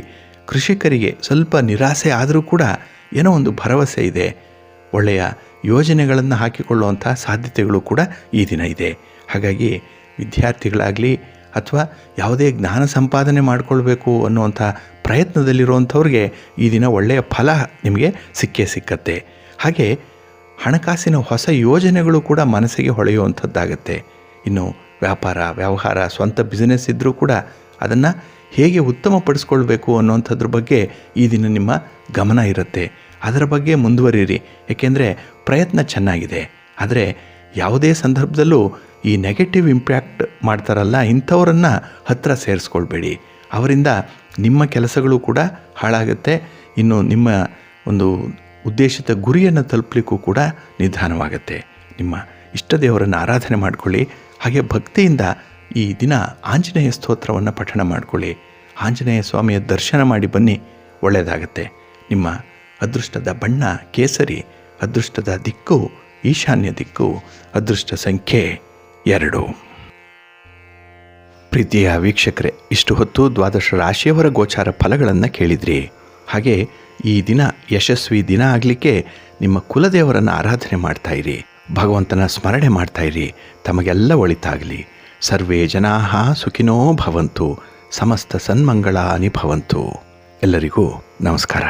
ಕೃಷಿಕರಿಗೆ ಸ್ವಲ್ಪ ನಿರಾಸೆ ಆದರೂ ಕೂಡ ಏನೋ ಒಂದು ಭರವಸೆ ಇದೆ. ಒಳ್ಳೆಯ ಯೋಜನೆಗಳನ್ನು ಹಾಕಿಕೊಳ್ಳುವಂಥ ಸಾಧ್ಯತೆಗಳು ಕೂಡ ಈ ದಿನ ಇದೆ. ಹಾಗಾಗಿ ವಿದ್ಯಾರ್ಥಿಗಳಾಗಲಿ ಅಥವಾ ಯಾವುದೇ ಜ್ಞಾನ ಸಂಪಾದನೆ ಮಾಡಿಕೊಳ್ಬೇಕು ಅನ್ನುವಂಥ ಪ್ರಯತ್ನದಲ್ಲಿರುವಂಥವ್ರಿಗೆ ಈ ದಿನ ಒಳ್ಳೆಯ ಫಲ ನಿಮಗೆ ಸಿಕ್ಕತ್ತೆ. ಹಾಗೆ ಹಣಕಾಸಿನ ಹೊಸ ಯೋಜನೆಗಳು ಕೂಡ ಮನಸ್ಸಿಗೆ ಹೊಳೆಯುವಂಥದ್ದಾಗತ್ತೆ. ಇನ್ನು ವ್ಯಾಪಾರ ವ್ಯವಹಾರ ಸ್ವಂತ ಬಿಸ್ನೆಸ್ ಇದ್ದರೂ ಕೂಡ ಅದನ್ನು ಹೇಗೆ ಉತ್ತಮಪಡಿಸ್ಕೊಳ್ಬೇಕು ಅನ್ನೋಂಥದ್ರ ಬಗ್ಗೆ ಈ ದಿನ ನಿಮ್ಮ ಗಮನ ಇರುತ್ತೆ. ಅದರ ಬಗ್ಗೆ ಮುಂದುವರಿಯಿರಿ. ಏಕೆಂದರೆ ಪ್ರಯತ್ನ ಚೆನ್ನಾಗಿದೆ. ಆದರೆ ಯಾವುದೇ ಸಂದರ್ಭದಲ್ಲೂ ಈ ನೆಗೆಟಿವ್ ಇಂಪ್ಯಾಕ್ಟ್ ಮಾಡ್ತಾರಲ್ಲ, ಇಂಥವರನ್ನು ಹತ್ತಿರ ಸೇರಿಸ್ಕೊಳ್ಬೇಡಿ. ಅವರಿಂದ ನಿಮ್ಮ ಕೆಲಸಗಳು ಕೂಡ ಹಾಳಾಗುತ್ತೆ. ಇನ್ನು ನಿಮ್ಮ ಒಂದು ಉದ್ದೇಶಿತ ಗುರಿಯನ್ನು ತಲುಪಲಿಕ್ಕೂ ಕೂಡ ನಿಧಾನವಾಗುತ್ತೆ. ನಿಮ್ಮ ಇಷ್ಟ ದೇವರನ್ನು ಆರಾಧನೆ ಮಾಡಿಕೊಳ್ಳಿ. ಹಾಗೆ ಭಕ್ತಿಯಿಂದ ಈ ದಿನ ಆಂಜನೇಯ ಸ್ತೋತ್ರವನ್ನು ಪಠಣ ಮಾಡಿಕೊಳ್ಳಿ. ಆಂಜನೇಯ ಸ್ವಾಮಿಯ ದರ್ಶನ ಮಾಡಿ ಬನ್ನಿ, ಒಳ್ಳೆಯದಾಗತ್ತೆ. ನಿಮ್ಮ ಅದೃಷ್ಟದ ಬಣ್ಣ ಕೇಸರಿ, ಅದೃಷ್ಟದ ದಿಕ್ಕು ಈಶಾನ್ಯ ದಿಕ್ಕು, ಅದೃಷ್ಟ ಸಂಖ್ಯೆ 2. ಪ್ರೀತಿಯ ವೀಕ್ಷಕರೇ, ಇಷ್ಟು ಹೊತ್ತು 12 ರಾಶಿಯವರ ಗೋಚಾರ ಫಲಗಳನ್ನು ಕೇಳಿದ್ರಿ. ಹಾಗೆ ಈ ದಿನ ಯಶಸ್ವಿ ದಿನ ಆಗಲಿಕ್ಕೆ ನಿಮ್ಮ ಕುಲದೇವರನ್ನು ಆರಾಧನೆ ಮಾಡ್ತಾಯಿರಿ, ಭಗವಂತನ ಸ್ಮರಣೆ ಮಾಡ್ತಾಯಿರಿ. ತಮಗೆಲ್ಲ ಒಳಿತಾಗಲಿ. ಸರ್ವೇ ಜನಾಃ ಸುಖಿನೋ ಭವಂತು, ಸಮಸ್ತ ಸನ್ಮಂಗಳಾನಿ ಭವಂತು. ಎಲ್ಲರಿಗೂ ನಮಸ್ಕಾರ.